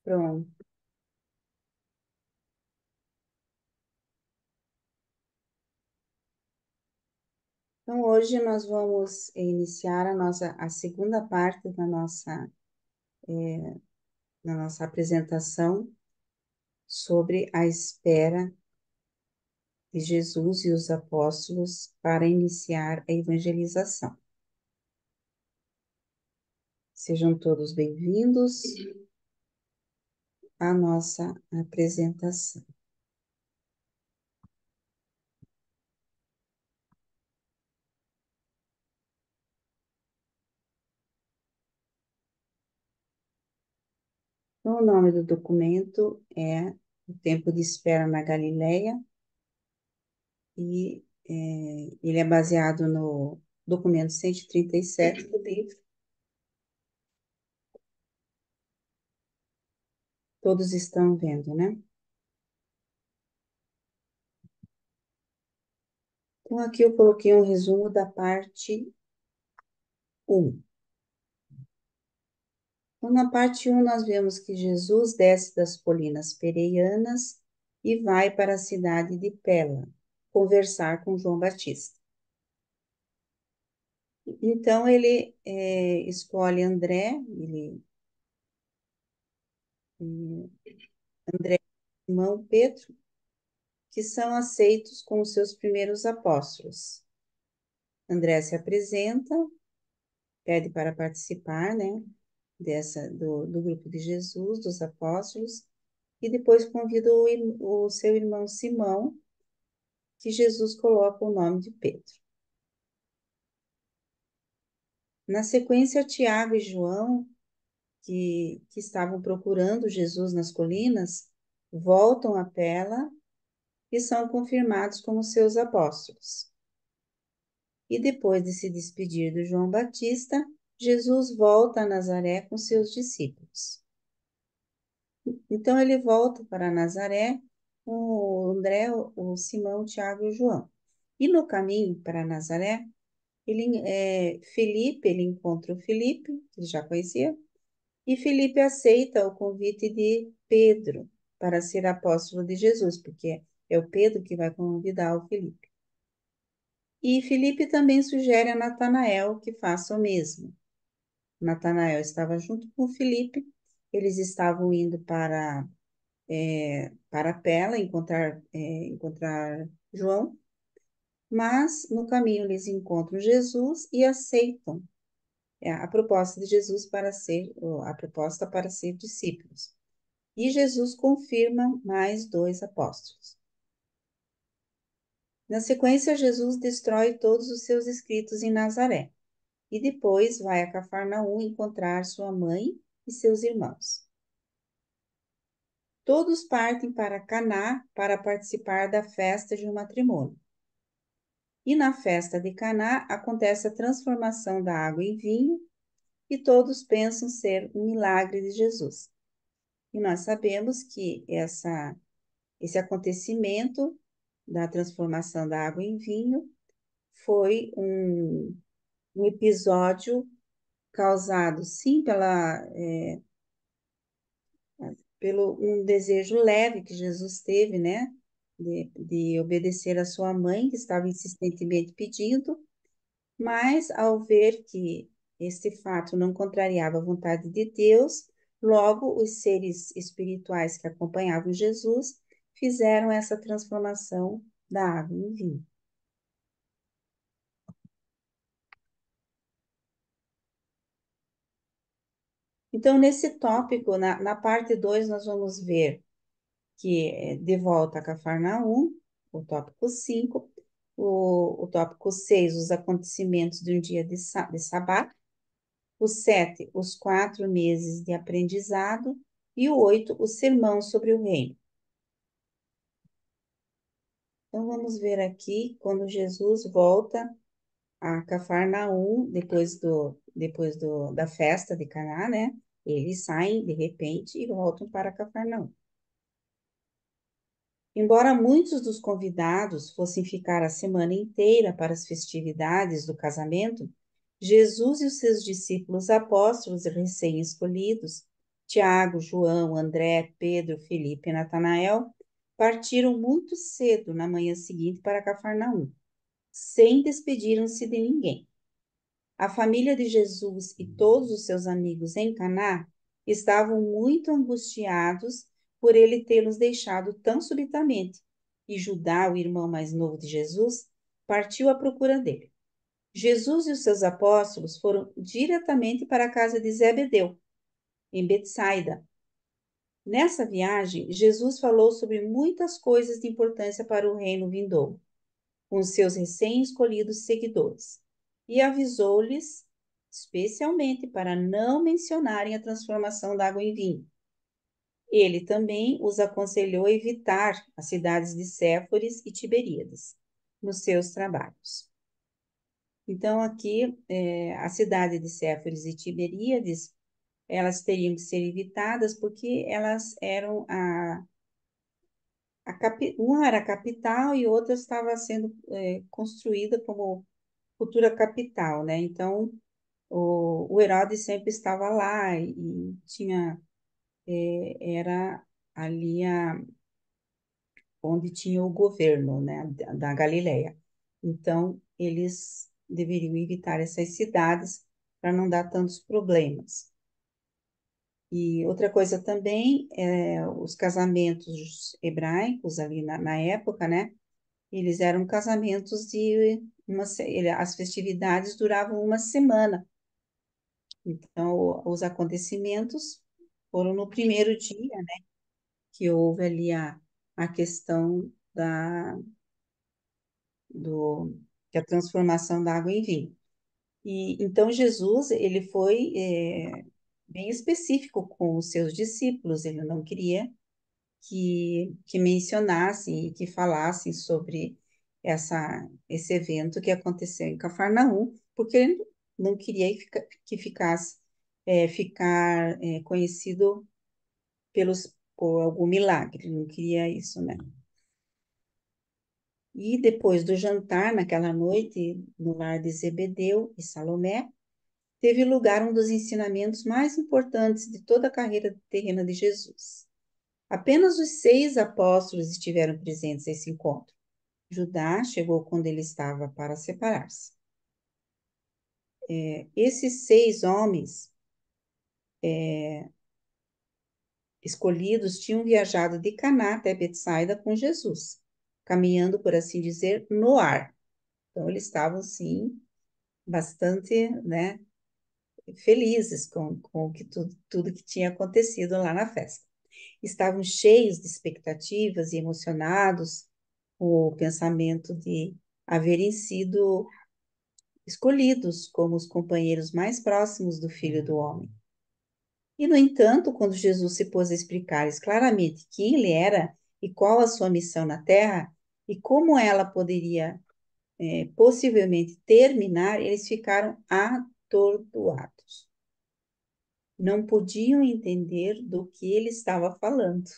Pronto. Então, hoje nós vamos iniciar a segunda parte da nossa apresentação sobre a espera de Jesus e os apóstolos para iniciar a evangelização. Sejam todos bem-vindos à nossa apresentação. Então, o nome do documento é O Tempo de Espera na Galileia, e ele é baseado no documento 137 do livro. Todos estão vendo, né? Então, aqui eu coloquei um resumo da parte 1. Então, na parte 1, nós vemos que Jesus desce das colinas pereianas e vai para a cidade de Pela, conversar com João Batista. Então, ele escolhe André, Simão, Pedro, que são aceitos como seus primeiros apóstolos. André se apresenta, pede para participar, né, do grupo de Jesus, dos apóstolos, e depois convida o seu irmão Simão, que Jesus coloca o nome de Pedro. Na sequência, Tiago e João, que estavam procurando Jesus nas colinas, voltam a Pela e são confirmados como seus apóstolos. E depois de se despedir do João Batista, Jesus volta a Nazaré com seus discípulos. Então ele volta para Nazaré com o André, o Simão, o Tiago e o João. E no caminho para Nazaré, ele encontra o Felipe, que ele já conhecia, e Felipe aceita o convite de Pedro para ser apóstolo de Jesus, porque é o Pedro que vai convidar o Felipe. E Felipe também sugere a Natanael que faça o mesmo. Natanael estava junto com Felipe, eles estavam indo para Pela encontrar João, mas no caminho eles encontram Jesus e aceitam a proposta de Jesus a proposta para ser discípulos. E Jesus confirma mais 2 apóstolos. Na sequência, Jesus destrói todos os seus escritos em Nazaré e depois vai a Cafarnaum encontrar sua mãe e seus irmãos. Todos partem para Caná para participar da festa de um matrimônio. E na festa de Caná acontece a transformação da água em vinho e todos pensam ser um milagre de Jesus. E nós sabemos que esse acontecimento da transformação da água em vinho foi um episódio causado, sim, pelo um desejo leve que Jesus teve, né, de obedecer a sua mãe, que estava insistentemente pedindo, mas ao ver que este fato não contrariava a vontade de Deus, logo os seres espirituais que acompanhavam Jesus fizeram essa transformação da água em vinho. Então, nesse tópico, na parte 2, nós vamos ver que é de volta a Cafarnaum, o tópico 5, o tópico 6, os acontecimentos de um dia de sabá, o 7, os 4 meses de aprendizado, e o 8, o sermão sobre o reino. Então, vamos ver aqui, quando Jesus volta a Cafarnaum, da festa de Caná, né? Eles saem de repente e voltam para Cafarnaum. Embora muitos dos convidados fossem ficar a semana inteira para as festividades do casamento, Jesus e os seus discípulos apóstolos recém-escolhidos Tiago, João, André, Pedro, Felipe e Natanael partiram muito cedo na manhã seguinte para Cafarnaum, sem despedirem-se de ninguém. A família de Jesus e todos os seus amigos em Caná estavam muito angustiados por ele tê-los deixado tão subitamente, e Judá, o irmão mais novo de Jesus, partiu à procura dele. Jesus e os seus apóstolos foram diretamente para a casa de Zebedeu, em Betsaida. Nessa viagem, Jesus falou sobre muitas coisas de importância para o reino vindouro, com seus recém-escolhidos seguidores, e avisou-lhes, especialmente para não mencionarem a transformação da água em vinho. Ele também os aconselhou a evitar as cidades de Séforis e Tiberíades nos seus trabalhos. Então, aqui, a cidade de Séforis e Tiberíades, elas teriam que ser evitadas porque elas eram uma era a capital e outra estava sendo construída como futura capital, né? Então, o Herodes sempre estava lá e tinha, era ali onde tinha o governo, né, da Galileia. Então, eles deveriam evitar essas cidades para não dar tantos problemas. E outra coisa também, os casamentos hebraicos ali na época, né? Eles eram casamentos de as festividades duravam uma semana. Então, os acontecimentos foram no primeiro dia, né, que houve ali a questão do, da transformação da água em vinho. E então Jesus, ele foi bem específico com os seus discípulos, ele não queria que mencionassem e que falassem sobre esse evento que aconteceu em Cafarnaum, porque ele não queria que ficasse ficar conhecido por algum milagre, ele não queria isso, né? E depois do jantar, naquela noite, no lar de Zebedeu e Salomé, teve lugar um dos ensinamentos mais importantes de toda a carreira terrena de Jesus. Apenas os 6 apóstolos estiveram presentes nesse encontro. Judá chegou quando ele estava para separar-se. Esses 6 homens escolhidos tinham viajado de Caná até Betsaida com Jesus, caminhando, por assim dizer, no ar. Então, eles estavam, sim, bastante, né, felizes com tudo que tinha acontecido lá na festa. Estavam cheios de expectativas e emocionados com o pensamento de haverem sido escolhidos como os companheiros mais próximos do Filho do Homem. E, no entanto, quando Jesus se pôs a explicar-lhes claramente quem ele era e qual a sua missão na Terra e como ela poderia possivelmente terminar, eles ficaram atordoados. Não podiam entender do que ele estava falando.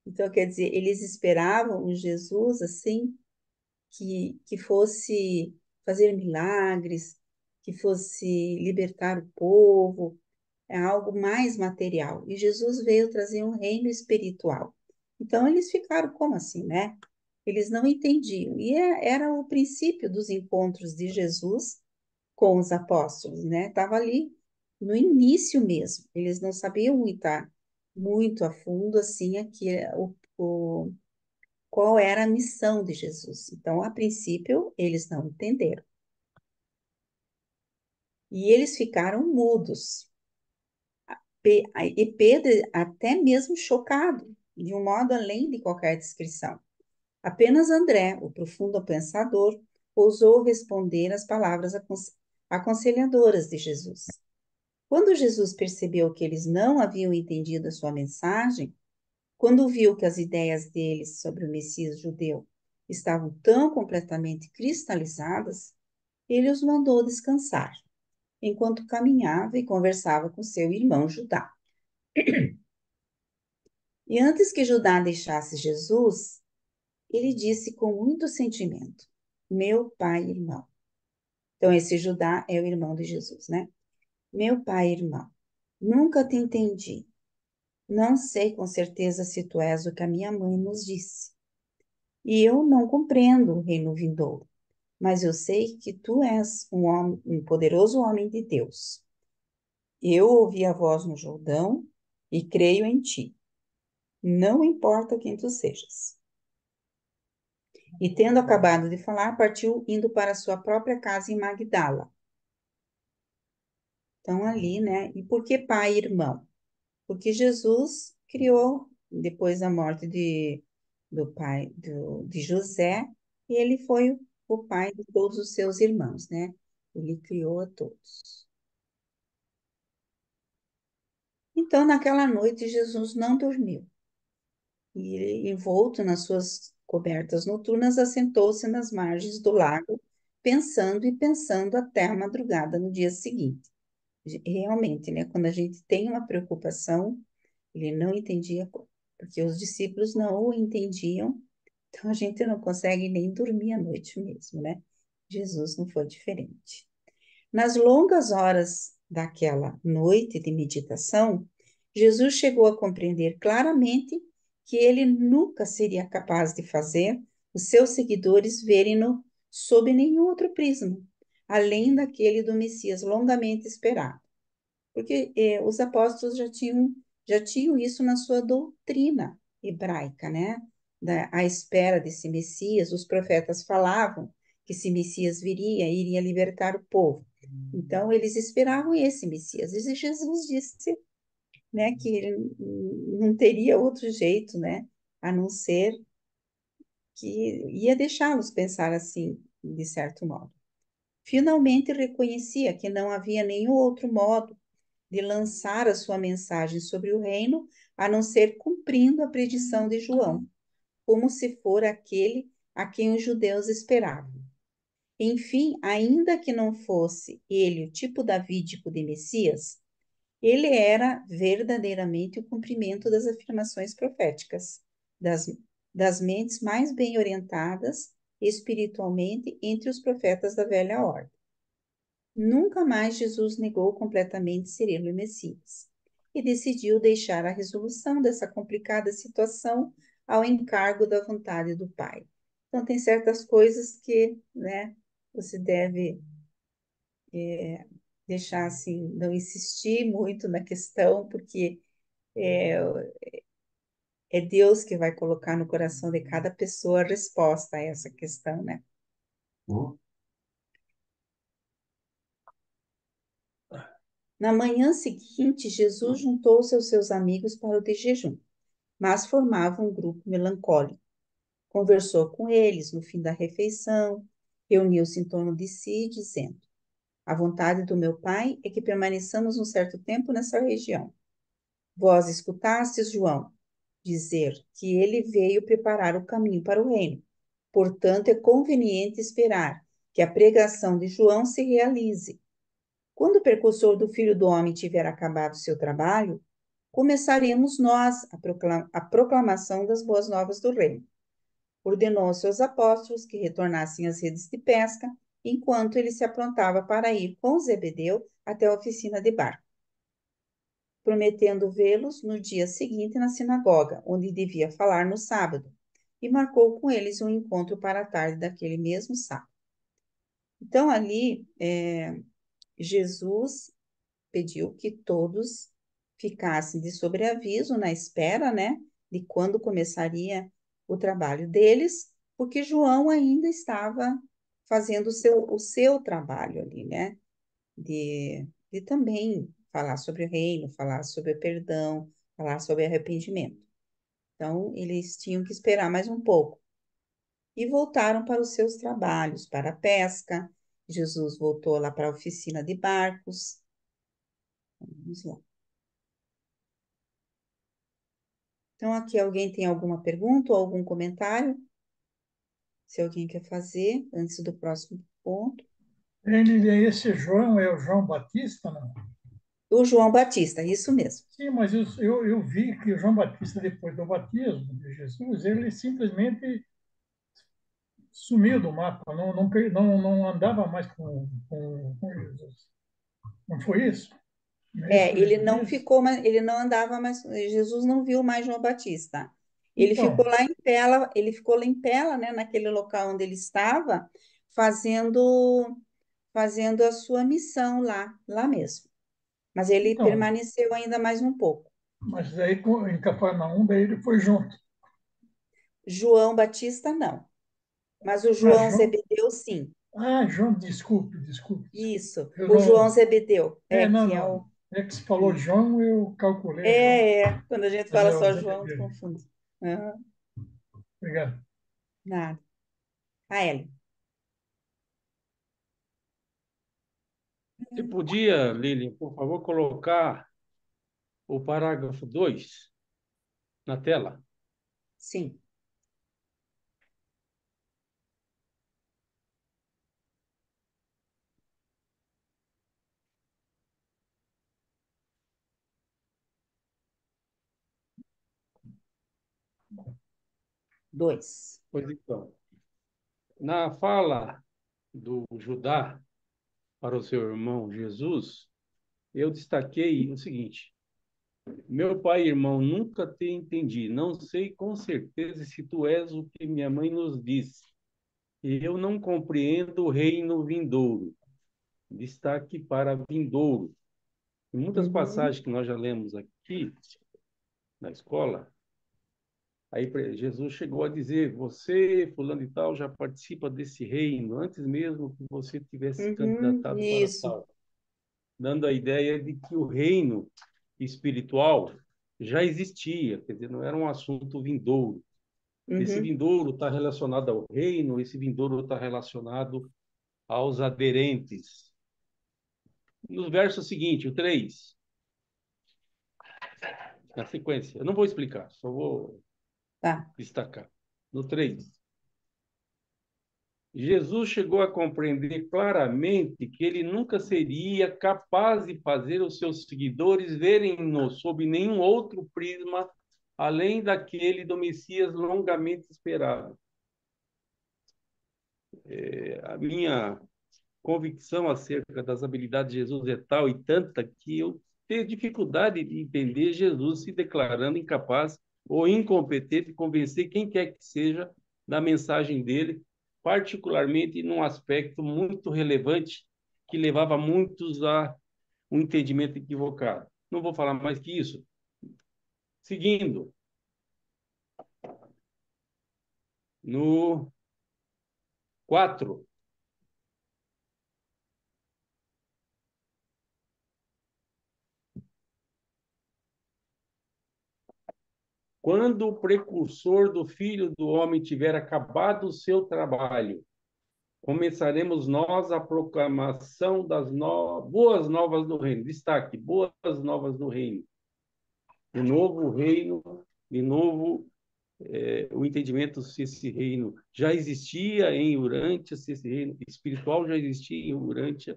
Então, quer dizer, eles esperavam um Jesus assim, que fosse fazer milagres, que fosse libertar o povo, é algo mais material. E Jesus veio trazer um reino espiritual. Então, eles ficaram como assim, né? Eles não entendiam. E era o princípio dos encontros de Jesus com os apóstolos, né? Estava ali no início mesmo. Eles não sabiam muito a fundo assim aqui qual era a missão de Jesus. Então, a princípio, eles não entenderam. E eles ficaram mudos. E Pedro até mesmo chocado, de um modo além de qualquer descrição. Apenas André, o profundo pensador, ousou responder às palavras aconselhadoras de Jesus. Quando Jesus percebeu que eles não haviam entendido a sua mensagem, quando viu que as ideias deles sobre o Messias judeu estavam tão completamente cristalizadas, ele os mandou descansar, enquanto caminhava e conversava com seu irmão Judá. E antes que Judá deixasse Jesus, ele disse com muito sentimento: Meu pai e irmão. Então, esse Judá é o irmão de Jesus, né? Meu pai e irmão. Nunca te entendi. Não sei com certeza se tu és o que a minha mãe nos disse. E eu não compreendo o reino vindouro, mas eu sei que tu és um homem, um poderoso homem de Deus. Eu ouvi a voz no Jordão e creio em ti. Não importa quem tu sejas. E tendo acabado de falar, partiu indo para sua própria casa em Magdala. Então, ali, né? E por que pai e irmão? Porque Jesus criou, depois da morte do pai de José, ele foi o pai de todos os seus irmãos, né? Ele criou a todos. Então, naquela noite, Jesus não dormiu. E ele, envolto nas suas cobertas noturnas, assentou-se nas margens do lago, pensando e pensando até a madrugada no dia seguinte. Realmente, né? Quando a gente tem uma preocupação, ele não entendia, porque os discípulos não o entendiam, então a gente não consegue nem dormir à noite mesmo, né? Jesus não foi diferente. Nas longas horas daquela noite de meditação, Jesus chegou a compreender claramente que ele nunca seria capaz de fazer os seus seguidores verem-no sob nenhum outro prisma, além daquele do Messias longamente esperado. Porque os apóstolos já tinham isso na sua doutrina hebraica, né? À espera desse Messias, os profetas falavam que esse Messias viria e iria libertar o povo. Então, eles esperavam esse Messias. E Jesus disse, né, que ele não teria outro jeito, né, a não ser que ia deixá-los pensar assim, de certo modo. Finalmente reconhecia que não havia nenhum outro modo de lançar a sua mensagem sobre o reino, a não ser cumprindo a predição de João, como se for aquele a quem os judeus esperavam. Enfim, ainda que não fosse ele o tipo davídico de Messias, ele era verdadeiramente o cumprimento das afirmações proféticas, das, das mentes mais bem orientadas espiritualmente entre os profetas da velha ordem. Nunca mais Jesus negou completamente ser ele o Messias e decidiu deixar a resolução dessa complicada situação ao encargo da vontade do Pai. Então, tem certas coisas que, né, você deve deixar assim, não insistir muito na questão, porque é, é Deus que vai colocar no coração de cada pessoa a resposta a essa questão, né? Na manhã seguinte, Jesus juntou-se aos seus amigos para o de jejum, mas formava um grupo melancólico. Conversou com eles no fim da refeição, reuniu-se em torno de si, dizendo: A vontade do meu Pai é que permaneçamos um certo tempo nessa região. Vós escutastes João dizer que ele veio preparar o caminho para o reino. Portanto, é conveniente esperar que a pregação de João se realize. Quando o precursor do Filho do Homem tiver acabado seu trabalho, começaremos nós a proclamação das boas novas do reino. Ordenou aos seus apóstolos que retornassem às redes de pesca, enquanto ele se aprontava para ir com Zebedeu até a oficina de barco, prometendo vê-los no dia seguinte na sinagoga, onde devia falar no sábado, e marcou com eles um encontro para a tarde daquele mesmo sábado. Então, ali, Jesus pediu que todos ficassem de sobreaviso na espera, né, de quando começaria o trabalho deles, porque João ainda estava fazendo o seu trabalho ali, né, de também falar sobre o reino, falar sobre o perdão, falar sobre arrependimento. Então, eles tinham que esperar mais um pouco. E voltaram para os seus trabalhos, para a pesca. Jesus voltou lá para a oficina de barcos. Vamos lá. Então, aqui alguém tem alguma pergunta ou algum comentário? Se alguém quer fazer, antes do próximo ponto. Esse João é o João Batista, não? O João Batista, isso mesmo. Sim, mas eu vi que o João Batista, depois do batismo de Jesus, ele simplesmente sumiu do mapa, não andava mais com Jesus. Não foi isso? Nesse Ele não dias, ficou, ele não andava mais, Jesus não viu mais João Batista. Ele ficou então, lá em Pela, ele ficou lá em Pela, né, naquele local onde ele estava, fazendo fazendo a sua missão lá mesmo. Mas ele então, permaneceu ainda mais um pouco. mas aí em Cafarnaum, daí ele foi junto. João Batista, não. Mas o Ah, João João, Zebedeu, sim. João, desculpe, desculpe. Isso. Eu O João não. Zebedeu, Não, que é não. o. É que se falou Isso. João, eu calculei João. Quando a gente Mas fala é o só João, se Zebedeu. confunde. Aham, Obrigado. nada. A Ellen. Você podia, Lilian, por favor, colocar o parágrafo 2 na tela? Sim. Dois. Pois então, na fala do Judá para o seu irmão Jesus, eu destaquei o seguinte: meu pai e irmão nunca te entendi, não sei com certeza se tu és o que minha mãe nos disse. E eu não compreendo o reino vindouro. Destaque para vindouro. Em muitas Uhum, passagens que nós já lemos aqui na escola, aí Jesus chegou a dizer: você, fulano e tal, já participa desse reino antes mesmo que você tivesse candidatado para isso. tal, dando a ideia de que o reino espiritual já existia, quer dizer, não era um assunto vindouro. Esse Uhum, vindouro está relacionado ao reino, esse vindouro está relacionado aos aderentes. No verso seguinte, o 3, na sequência, eu não vou explicar, só vou tá. destacar. No 3, Jesus chegou a compreender claramente que ele nunca seria capaz de fazer os seus seguidores verem-no sob nenhum outro prisma além daquele do Messias longamente esperado. A minha convicção acerca das habilidades de Jesus é tal e tanta que eu tenho dificuldade de entender Jesus se declarando incapaz ou incompetente de convencer quem quer que seja da mensagem dele, particularmente num aspecto muito relevante que levava muitos a um entendimento equivocado. Não vou falar mais que isso. Seguindo, no 4, quando o precursor do Filho do Homem tiver acabado o seu trabalho, começaremos nós a proclamação das boas novas do reino. Destaque, boas novas do reino. De novo o reino, de novo o entendimento se esse reino já existia em Urântia, se esse reino espiritual já existia em Urântia.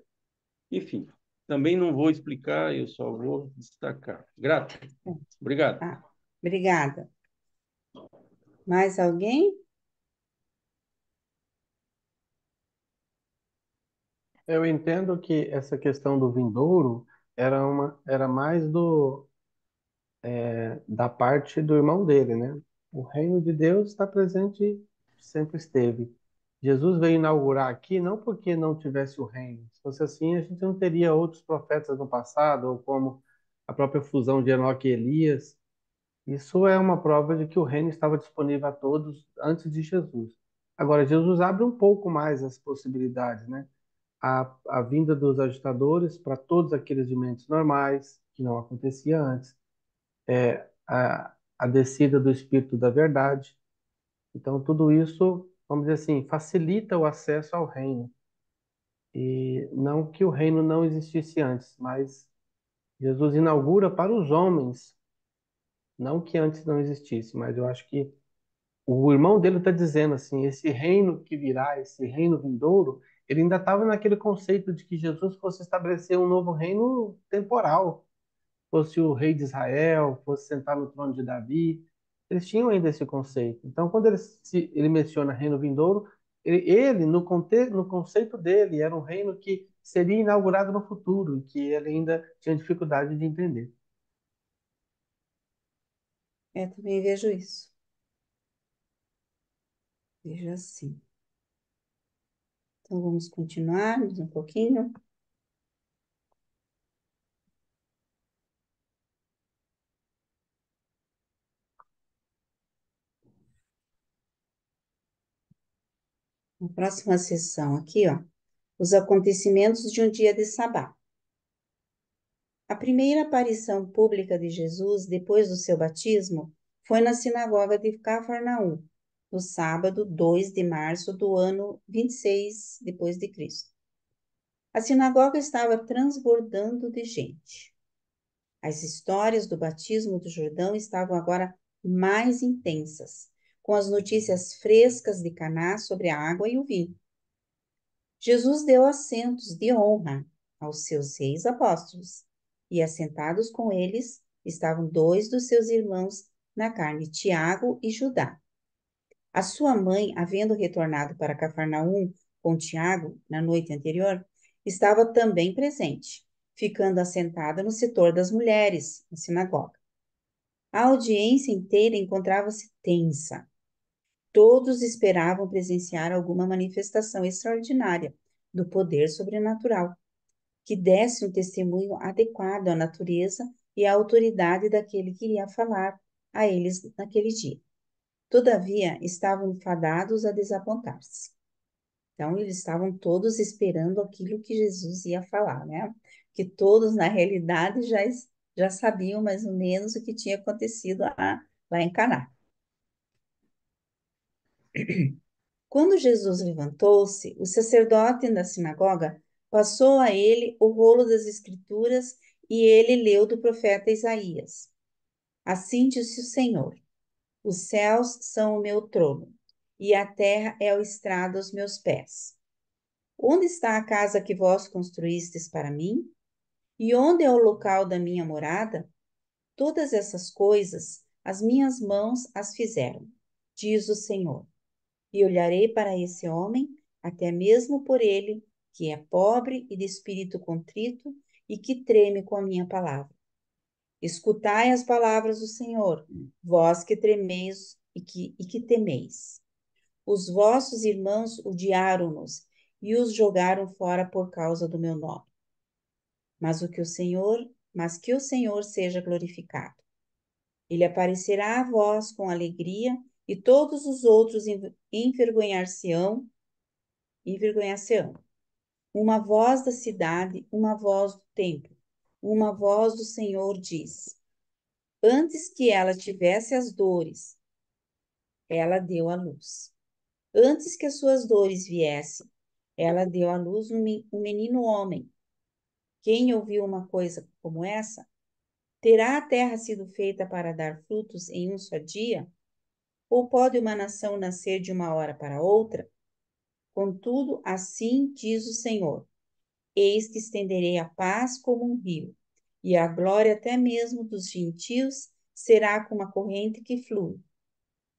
Enfim, também não vou explicar, eu só vou destacar. Grato. Obrigado. Ah, obrigada. Mais alguém? Eu entendo que essa questão do vindouro era mais da parte do irmão dele, né? O reino de Deus está presente, sempre esteve. Jesus veio inaugurar aqui não porque não tivesse o reino. Se fosse assim, a gente não teria outros profetas no passado, ou como a própria fusão de Enoque e Elias. Isso é uma prova de que o reino estava disponível a todos antes de Jesus. Agora, Jesus abre um pouco mais as possibilidades, né? A vinda dos agitadores para todos aqueles de mentes normais, que não acontecia antes, a descida do Espírito da Verdade. Então, tudo isso, vamos dizer assim, facilita o acesso ao reino. E não que o reino não existisse antes, mas Jesus inaugura para os homens, não que antes não existisse, mas eu acho que o irmão dele está dizendo assim, esse reino que virá, esse reino vindouro, ele ainda estava naquele conceito de que Jesus fosse estabelecer um novo reino temporal, fosse o rei de Israel, fosse sentar no trono de Davi. Eles tinham ainda esse conceito. Então, quando ele menciona reino vindouro, Ele, no conceito dele, era um reino que seria inaugurado no futuro, que ele ainda tinha dificuldade de entender. Também vejo isso. Vejo assim. Então, vamos continuar mais um pouquinho. Na próxima sessão aqui, ó, os acontecimentos de um dia de sabá. A primeira aparição pública de Jesus depois do seu batismo foi na sinagoga de Cafarnaum, no sábado 2 de março do ano 26 depois de Cristo. A sinagoga estava transbordando de gente. As histórias do batismo do Jordão estavam agora mais intensas, com as notícias frescas de Caná sobre a água e o vinho. Jesus deu assentos de honra aos seus 6 apóstolos, e assentados com eles estavam 2 dos seus irmãos na carne, Tiago e Judá. A sua mãe, havendo retornado para Cafarnaum com Tiago na noite anterior, estava também presente, ficando assentada no setor das mulheres, na sinagoga. A audiência inteira encontrava-se tensa. Todos esperavam presenciar alguma manifestação extraordinária do poder sobrenatural, que desse um testemunho adequado à natureza e à autoridade daquele que iria falar a eles naquele dia. Todavia, estavam fadados a desapontar-se. Então, eles estavam todos esperando aquilo que Jesus ia falar, né? Que todos, na realidade, já sabiam mais ou menos o que tinha acontecido lá em Caná. Quando Jesus levantou-se, o sacerdote da sinagoga passou a ele o rolo das Escrituras e ele leu do profeta Isaías. Assim disse o Senhor: Os céus são o meu trono, e a terra é o estrado aos meus pés. Onde está a casa que vós construístes para mim? E onde é o local da minha morada? Todas essas coisas as minhas mãos as fizeram, diz o Senhor. E olharei para esse homem, até mesmo por ele, que é pobre e de espírito contrito e que treme com a minha palavra. Escutai as palavras do Senhor, vós que tremeis e que temeis. Os vossos irmãos odiaram-nos e os jogaram fora por causa do meu nome. Mas que o Senhor seja glorificado. Ele aparecerá a vós com alegria e todos os outros envergonhar-se-ão. Uma voz da cidade, uma voz do templo, uma voz do Senhor diz: Antes que ela tivesse as dores, ela deu à luz. Antes que as suas dores viessem, ela deu à luz um menino homem. Quem ouviu uma coisa como essa? Terá a terra sido feita para dar frutos em um só dia? Ou pode uma nação nascer de uma hora para outra? Contudo, assim diz o Senhor: Eis que estenderei a paz como um rio, e a glória até mesmo dos gentios será como a corrente que flui.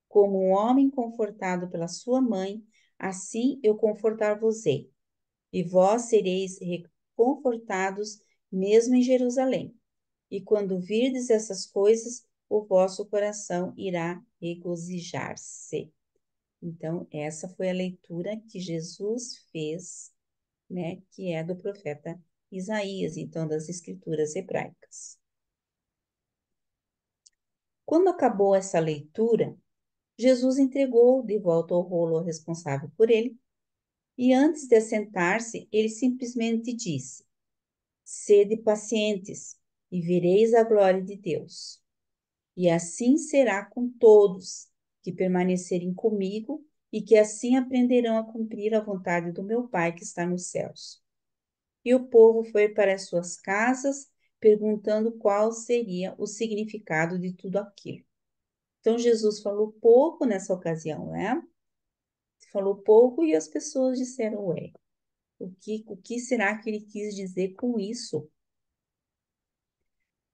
Como um homem confortado pela sua mãe, assim eu confortar-vos-ei, e vós sereis reconfortados mesmo em Jerusalém. E quando virdes essas coisas, o vosso coração irá regozijar-se. Então, essa foi a leitura que Jesus fez, né, que é do profeta Isaías, então, das escrituras hebraicas. Quando acabou essa leitura, Jesus entregou de volta o rolo ao responsável por ele, e antes de assentar-se, ele simplesmente disse: Sede pacientes, e vereis a glória de Deus. E assim será com todos que permanecerem comigo e que assim aprenderão a cumprir a vontade do meu Pai que está nos céus. E o povo foi para as suas casas, perguntando qual seria o significado de tudo aquilo. Então, Jesus falou pouco nessa ocasião, né? Falou pouco e as pessoas disseram, ué, o que será que ele quis dizer com isso?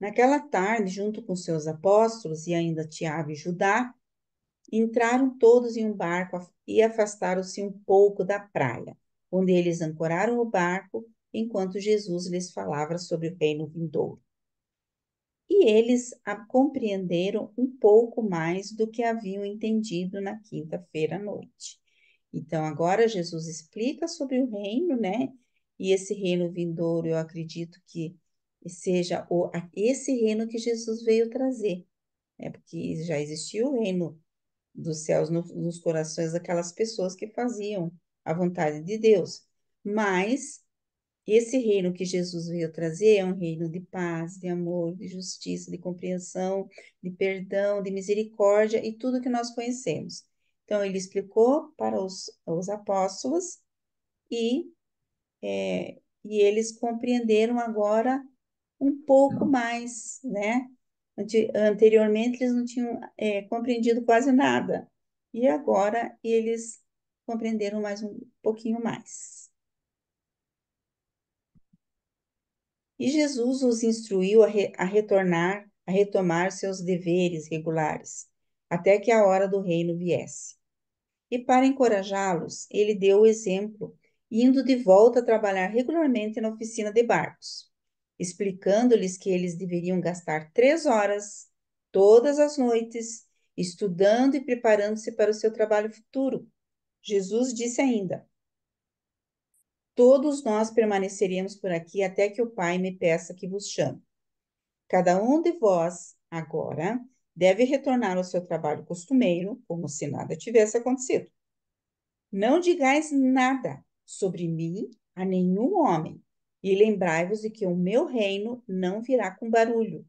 Naquela tarde, junto com seus apóstolos e ainda Tiago e Judá, Entraram todos em um barco e afastaram-se um pouco da praia, onde eles ancoraram o barco enquanto Jesus lhes falava sobre o reino vindouro. E eles compreenderam um pouco mais do que haviam entendido na quinta-feira à noite. Então, agora Jesus explica sobre o reino, né? E esse reino vindouro, eu acredito que seja esse reino que Jesus veio trazer, né? Porque já existiu o reino dos céus nos corações daquelas pessoas que faziam a vontade de Deus. Mas esse reino que Jesus veio trazer é um reino de paz, de amor, de justiça, de compreensão, de perdão, de misericórdia e tudo que nós conhecemos. Então, ele explicou para os apóstolos e, e eles compreenderam agora um pouco mais, né? Anteriormente, eles não tinham compreendido quase nada. E agora eles compreenderam mais um pouquinho mais. E Jesus os instruiu a retomar seus deveres regulares, até que a hora do reino viesse. E para encorajá-los, ele deu o exemplo, indo de volta a trabalhar regularmente na oficina de barcos, explicando-lhes que eles deveriam gastar 3 horas todas as noites, estudando e preparando-se para o seu trabalho futuro. Jesus disse ainda: Todos nós permaneceremos por aqui até que o Pai me peça que vos chame. Cada um de vós, agora, deve retornar ao seu trabalho costumeiro, como se nada tivesse acontecido. Não digais nada sobre mim a nenhum homem, e lembrai-vos de que o meu reino não virá com barulho,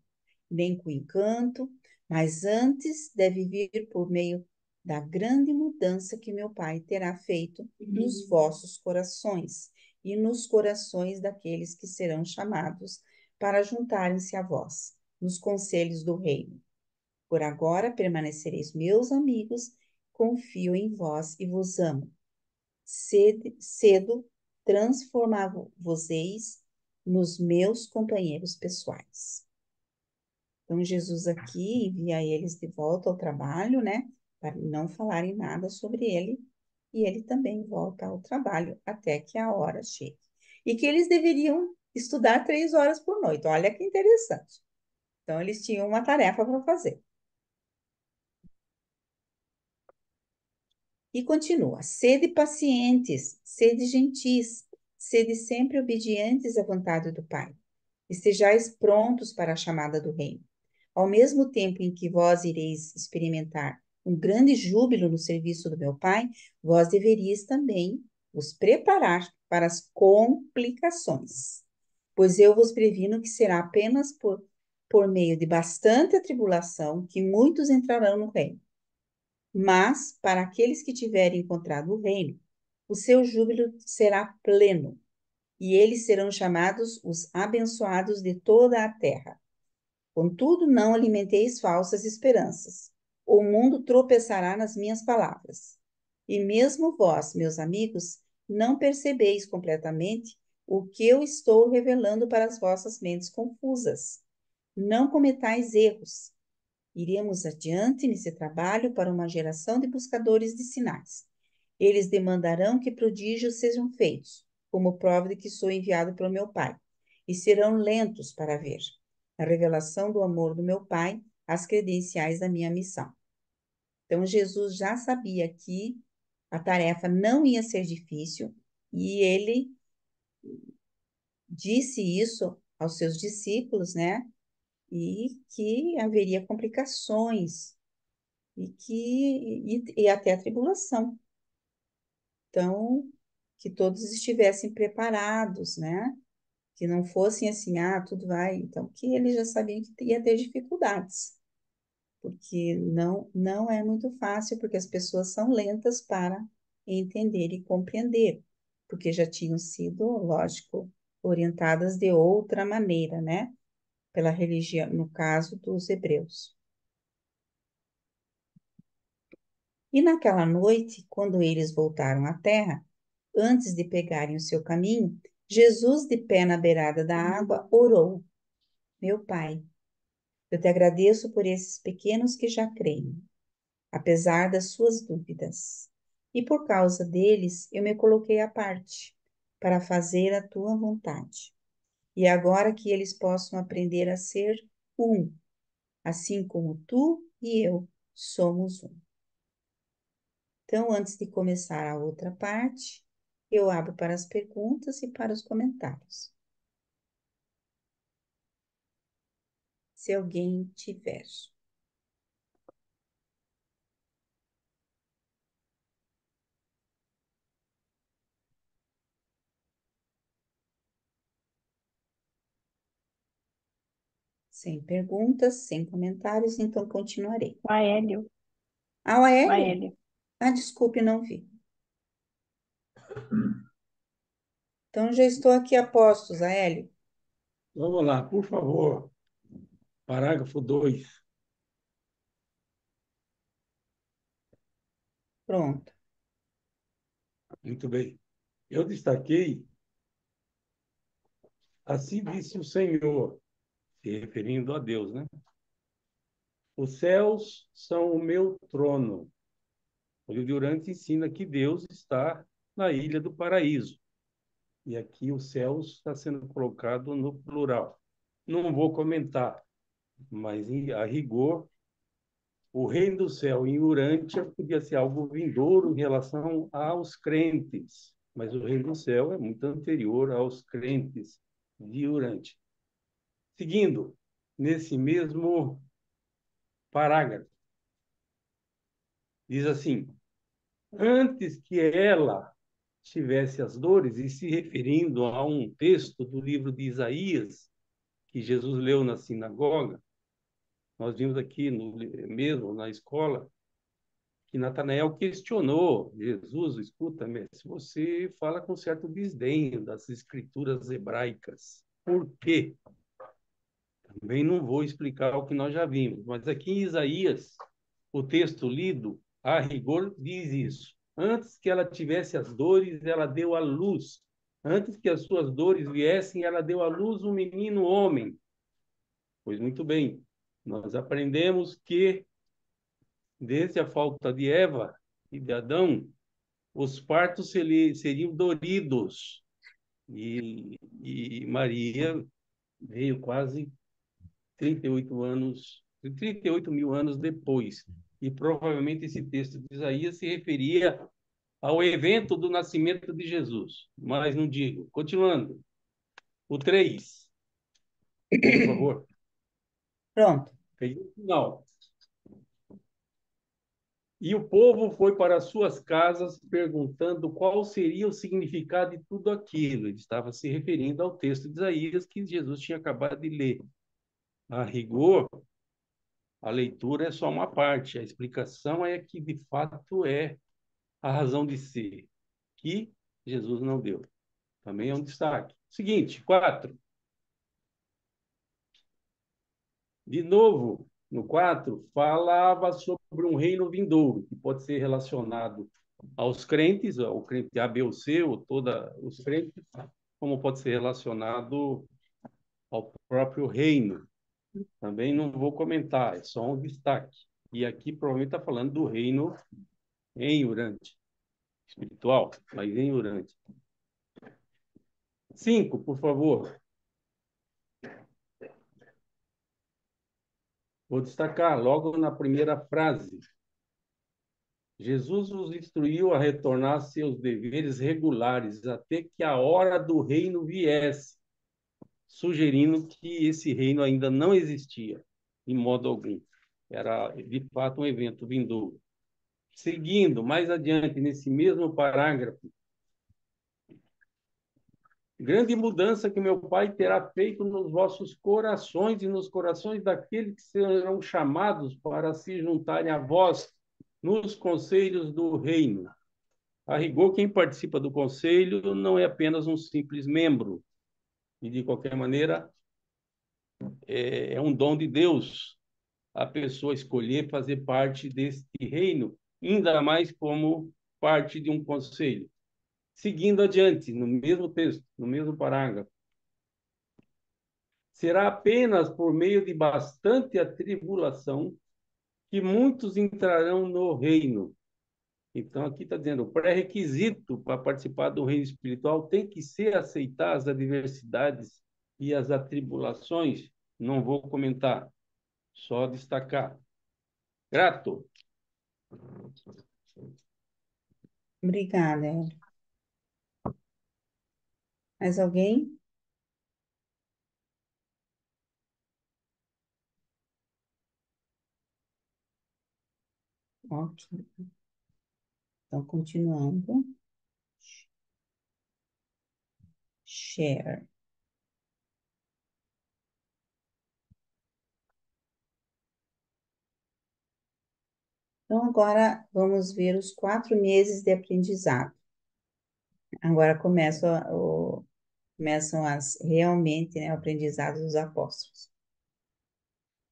nem com encanto, mas antes deve vir por meio da grande mudança que meu Pai terá feito nos vossos corações e nos corações daqueles que serão chamados para juntarem-se a vós, nos conselhos do reino. Por agora permanecereis meus amigos, confio em vós e vos amo. Cedo transformar-vos-eis nos meus companheiros pessoais. Então, Jesus aqui envia eles de volta ao trabalho, né? Para não falarem nada sobre ele. E ele também volta ao trabalho até que a hora chegue. E que eles deveriam estudar 3 horas por noite. Olha que interessante. Então, eles tinham uma tarefa para fazer. E continua: sede pacientes, sede gentis, sede sempre obedientes à vontade do Pai. Estejais prontos para a chamada do reino. Ao mesmo tempo em que vós ireis experimentar um grande júbilo no serviço do meu Pai, vós deveríeis também vos preparar para as complicações. Pois eu vos previno que será apenas por meio de bastante atribulação que muitos entrarão no reino. Mas, para aqueles que tiverem encontrado o reino, o seu júbilo será pleno, e eles serão chamados os abençoados de toda a terra. Contudo, não alimenteis falsas esperanças. O mundo tropeçará nas minhas palavras. E mesmo vós, meus amigos, não percebeis completamente o que eu estou revelando para as vossas mentes confusas. Não cometais erros. Iremos adiante nesse trabalho para uma geração de buscadores de sinais. Eles demandarão que prodígios sejam feitos, como prova de que sou enviado pelo meu Pai, e serão lentos para ver a revelação do amor do meu Pai, as credenciais da minha missão. Então, Jesus já sabia que a tarefa não ia ser difícil e ele disse isso aos seus discípulos, né? E que haveria complicações e até a tribulação. Então, que todos estivessem preparados, né? Que não fossem assim, tudo vai. Então, que eles já sabiam que ia ter dificuldades, porque não é muito fácil, porque as pessoas são lentas para entender e compreender, porque já tinham sido, lógico, orientadas de outra maneira, né? Pela religião, no caso dos hebreus. E naquela noite, quando eles voltaram à terra, antes de pegarem o seu caminho, Jesus, de pé na beirada da água, orou: Meu Pai, eu te agradeço por esses pequenos que já creem. apesar das suas dúvidas. E por causa deles, eu me coloquei à parte, para fazer a tua vontade. E agora que eles possam aprender a ser um, assim como tu e eu somos um. Então, antes de começar a outra parte, eu abro para as perguntas e para os comentários. Se alguém tiver. Sem perguntas, sem comentários, então continuarei. O Aélio. Ah, o O Aélio? Aélio. Ah, desculpe, não vi. Então, já estou aqui a postos, Aélio. Vamos lá, por favor. Parágrafo 2. Pronto. Muito bem. Eu destaquei, assim disse o Senhor, se referindo a Deus, né? Os céus são o meu trono. O livro Durante ensina que Deus está na ilha do paraíso. E aqui os céus está sendo colocado no plural. Não vou comentar, mas a rigor, o reino do céu em Urântia podia ser algo vindouro em relação aos crentes, mas o reino do céu é muito anterior aos crentes de Urântia. Seguindo, nesse mesmo parágrafo, diz assim: antes que ela tivesse as dores, e se referindo a um texto do livro de Isaías, que Jesus leu na sinagoga, nós vimos aqui mesmo na escola, que Natanael questionou Jesus, escuta, mestre, você fala com certo desdenho das escrituras hebraicas. Por quê? Também não vou explicar o que nós já vimos, mas aqui em Isaías, o texto lido, a rigor, diz isso. Antes que ela tivesse as dores, ela deu à luz. Antes que as suas dores viessem, ela deu à luz um menino homem. Pois muito bem, nós aprendemos que, desde a falta de Eva e de Adão, os partos seriam doridos. E Maria veio quase 38 anos, 38 mil anos depois. E provavelmente esse texto de Isaías se referia ao evento do nascimento de Jesus. Mas não digo. Continuando. O 3, por favor. Pronto. Fez o final. E o povo foi para as suas casas perguntando qual seria o significado de tudo aquilo. Ele estava se referindo ao texto de Isaías que Jesus tinha acabado de ler. A rigor, a leitura é só uma parte. A explicação é que, de fato, é a razão de ser, que Jesus não deu. Também é um destaque. Seguinte, 4. De novo, no 4, falava sobre um reino vindouro, que pode ser relacionado aos crentes, ao crente A, B ou C, ou todos os crentes, como pode ser relacionado ao próprio reino. Também não vou comentar, é só um destaque. E aqui provavelmente está falando do reino em Urântia, espiritual, mas em Urântia. 5, por favor. Vou destacar logo na primeira frase. Jesus os instruiu a retornar a seus deveres regulares até que a hora do reino viesse, sugerindo que esse reino ainda não existia, em modo algum. Era, de fato, um evento vindouro. Seguindo, mais adiante, nesse mesmo parágrafo, grande mudança que meu Pai terá feito nos vossos corações e nos corações daqueles que serão chamados para se juntarem a vós nos conselhos do reino. A rigor, quem participa do conselho não é apenas um simples membro, e de qualquer maneira é um dom de Deus a pessoa escolher fazer parte deste reino, ainda mais como parte de um conselho. Seguindo adiante, no mesmo texto, no mesmo parágrafo, será apenas por meio de bastante atribulação que muitos entrarão no reino. Então, aqui está dizendo, o pré-requisito para participar do reino espiritual tem que ser aceitar as adversidades e as atribulações. Não vou comentar, só destacar. Grato. Obrigada, Hélio. Mais alguém? Ok. Então, continuando. Share. Então, agora vamos ver os 4 meses de aprendizado. Agora começam realmente, né, o aprendizado dos apóstolos.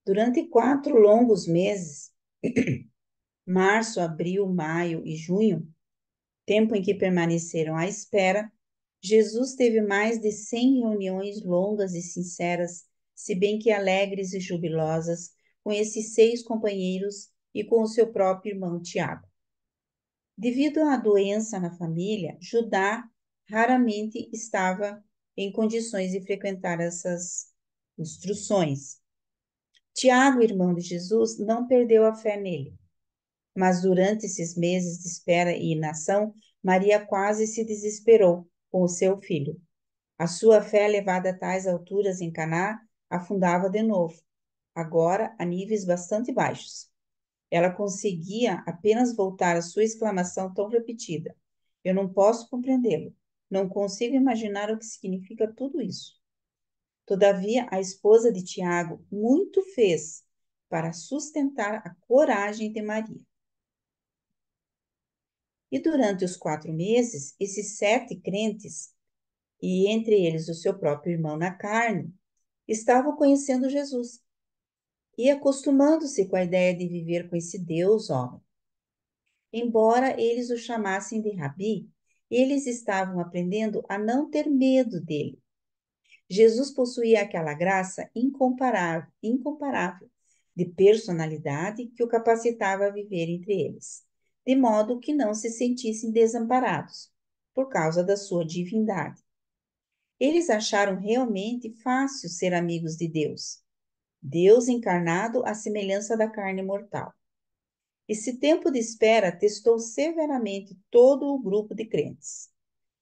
Durante 4 longos meses, março, abril, maio e junho, tempo em que permaneceram à espera, Jesus teve mais de 100 reuniões longas e sinceras, se bem que alegres e jubilosas, com esses 6 companheiros e com o seu próprio irmão Tiago. Devido à doença na família, Judá raramente estava em condições de frequentar essas instruções. Tiago, irmão de Jesus, não perdeu a fé nele, mas durante esses meses de espera e inação, Maria quase se desesperou com o seu filho. A sua fé, levada a tais alturas em Caná, afundava de novo, agora a níveis bastante baixos. Ela conseguia apenas voltar à sua exclamação tão repetida. Eu não posso compreendê-lo. Não consigo imaginar o que significa tudo isso. Todavia, a esposa de Tiago muito fez para sustentar a coragem de Maria. E durante os 4 meses, esses 7 crentes, e entre eles o seu próprio irmão na carne, estavam conhecendo Jesus e acostumando-se com a ideia de viver com esse Deus homem. Embora eles o chamassem de Rabi, eles estavam aprendendo a não ter medo dele. Jesus possuía aquela graça incomparável de personalidade que o capacitava a viver entre eles, de modo que não se sentissem desamparados por causa da sua divindade. Eles acharam realmente fácil ser amigos de Deus, Deus encarnado à semelhança da carne mortal. Esse tempo de espera testou severamente todo o grupo de crentes.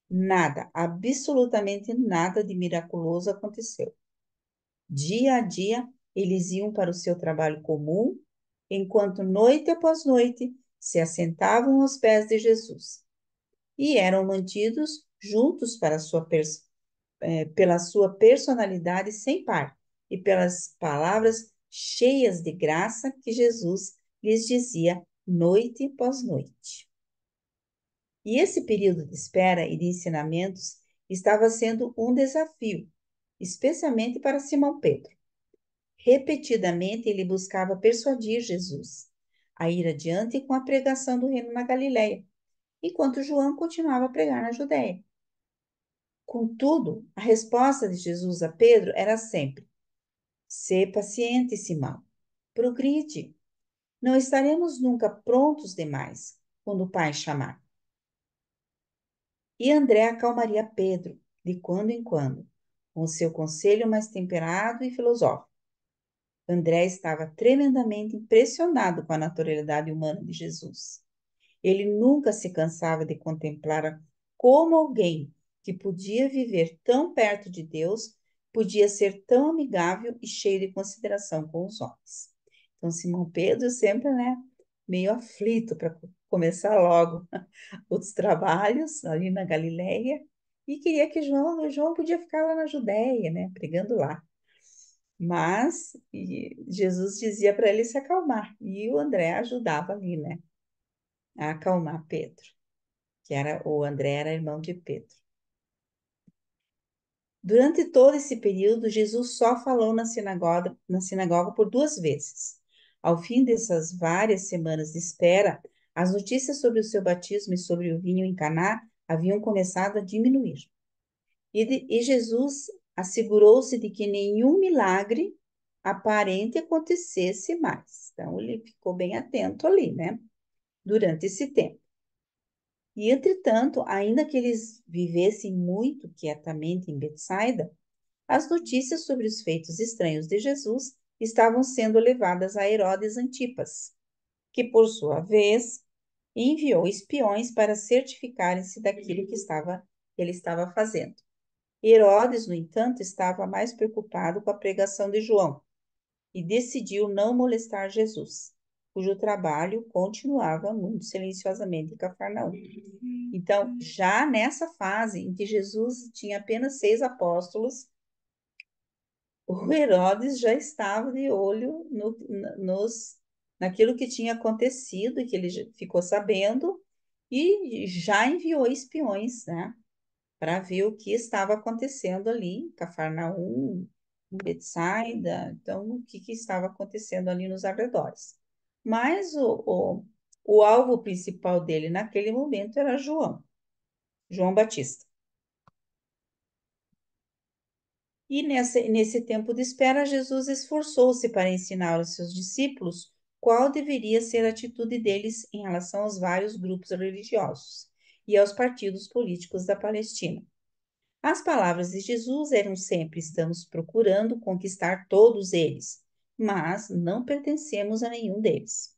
Nada, absolutamente nada de miraculoso aconteceu. Dia a dia, eles iam para o seu trabalho comum, enquanto noite após noite se assentavam aos pés de Jesus e eram mantidos juntos pela sua personalidade sem par e pelas palavras cheias de graça que Jesus lhes dizia noite após noite. E esse período de espera e de ensinamentos estava sendo um desafio, especialmente para Simão Pedro. Repetidamente ele buscava persuadir Jesus a ir adiante com a pregação do reino na Galileia, enquanto João continuava a pregar na Judéia. Contudo, a resposta de Jesus a Pedro era sempre: "Sê paciente, Simão. Progride. Não estaremos nunca prontos demais quando o Pai chamar." E André acalmaria Pedro, de quando em quando, com seu conselho mais temperado e filosófico. André estava tremendamente impressionado com a naturalidade humana de Jesus. Ele nunca se cansava de contemplar como alguém que podia viver tão perto de Deus podia ser tão amigável e cheio de consideração com os homens. Então, Simão Pedro sempre, né, meio aflito para começar logo os trabalhos ali na Galileia e queria que João podia ficar lá na Judéia, né, pregando lá. Mas Jesus dizia para ele se acalmar e o André ajudava ali, né, a acalmar Pedro, o André era irmão de Pedro. Durante todo esse período, Jesus só falou na sinagoga por 2 vezes. Ao fim dessas várias semanas de espera, as notícias sobre o seu batismo e sobre o vinho em Caná haviam começado a diminuir. E Jesus assegurou-se de que nenhum milagre aparente acontecesse mais. Então, ele ficou bem atento ali, né? Durante esse tempo. E, entretanto, ainda que eles vivessem muito quietamente em Betsaida, as notícias sobre os feitos estranhos de Jesus estavam sendo levadas a Herodes Antipas, que, por sua vez, enviou espiões para certificarem-se daquilo que ele estava fazendo. Herodes, no entanto, estava mais preocupado com a pregação de João e decidiu não molestar Jesus, cujo trabalho continuava muito silenciosamente em Cafarnaum. Então, já nessa fase em que Jesus tinha apenas 6 apóstolos, o Herodes já estava de olho naquilo que tinha acontecido e que ele ficou sabendo e já enviou espiões, né, para ver o que estava acontecendo ali em Cafarnaum, em Betsaida, então o que estava acontecendo ali nos arredores. Mas o alvo principal dele naquele momento era João Batista. E nesse tempo de espera, Jesus esforçou-se para ensinar aos seus discípulos qual deveria ser a atitude deles em relação aos vários grupos religiosos e aos partidos políticos da Palestina. As palavras de Jesus eram sempre: estamos procurando conquistar todos eles, mas não pertencemos a nenhum deles.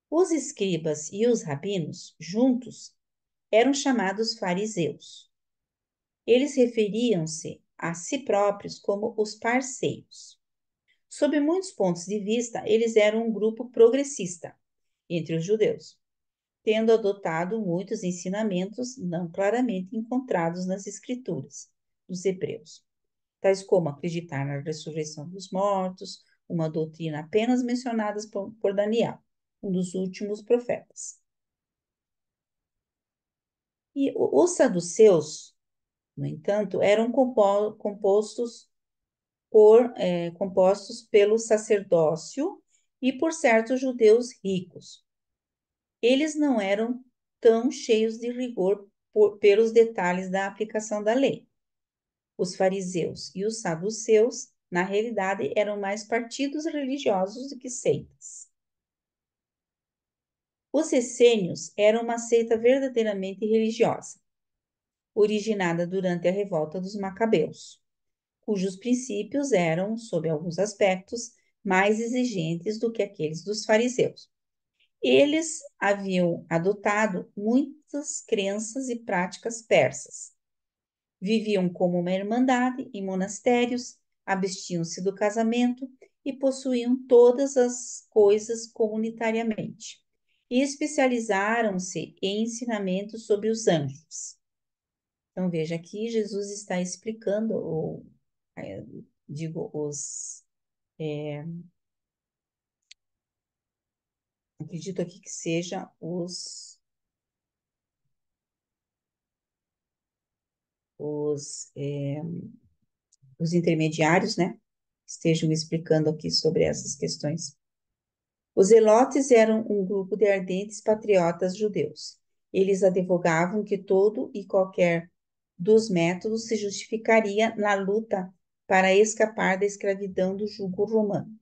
Os escribas e os rabinos, juntos, eram chamados fariseus. Eles referiam-se a si próprios como os parceiros. Sob muitos pontos de vista, eles eram um grupo progressista entre os judeus, tendo adotado muitos ensinamentos não claramente encontrados nas escrituras dos hebreus, tais como acreditar na ressurreição dos mortos, uma doutrina apenas mencionada por Daniel, um dos últimos profetas. E os saduceus, no entanto, eram compostos pelo sacerdócio e por certos judeus ricos. Eles não eram tão cheios de rigor pelos detalhes da aplicação da lei. Os fariseus e os saduceus, na realidade, eram mais partidos religiosos do que seitas. Os essênios eram uma seita verdadeiramente religiosa, originada durante a revolta dos Macabeus, cujos princípios eram, sob alguns aspectos, mais exigentes do que aqueles dos fariseus. Eles haviam adotado muitas crenças e práticas persas. Viviam como uma irmandade em monastérios, abstiam-se do casamento e possuíam todas as coisas comunitariamente. E especializaram-se em ensinamentos sobre os anjos. Então, veja aqui, Jesus está explicando, acredito aqui que seja os intermediários, né? Estejam explicando aqui sobre essas questões. Os zelotes eram um grupo de ardentes patriotas judeus. Eles advogavam que todo e qualquer dos métodos se justificaria na luta para escapar da escravidão do jugo romano.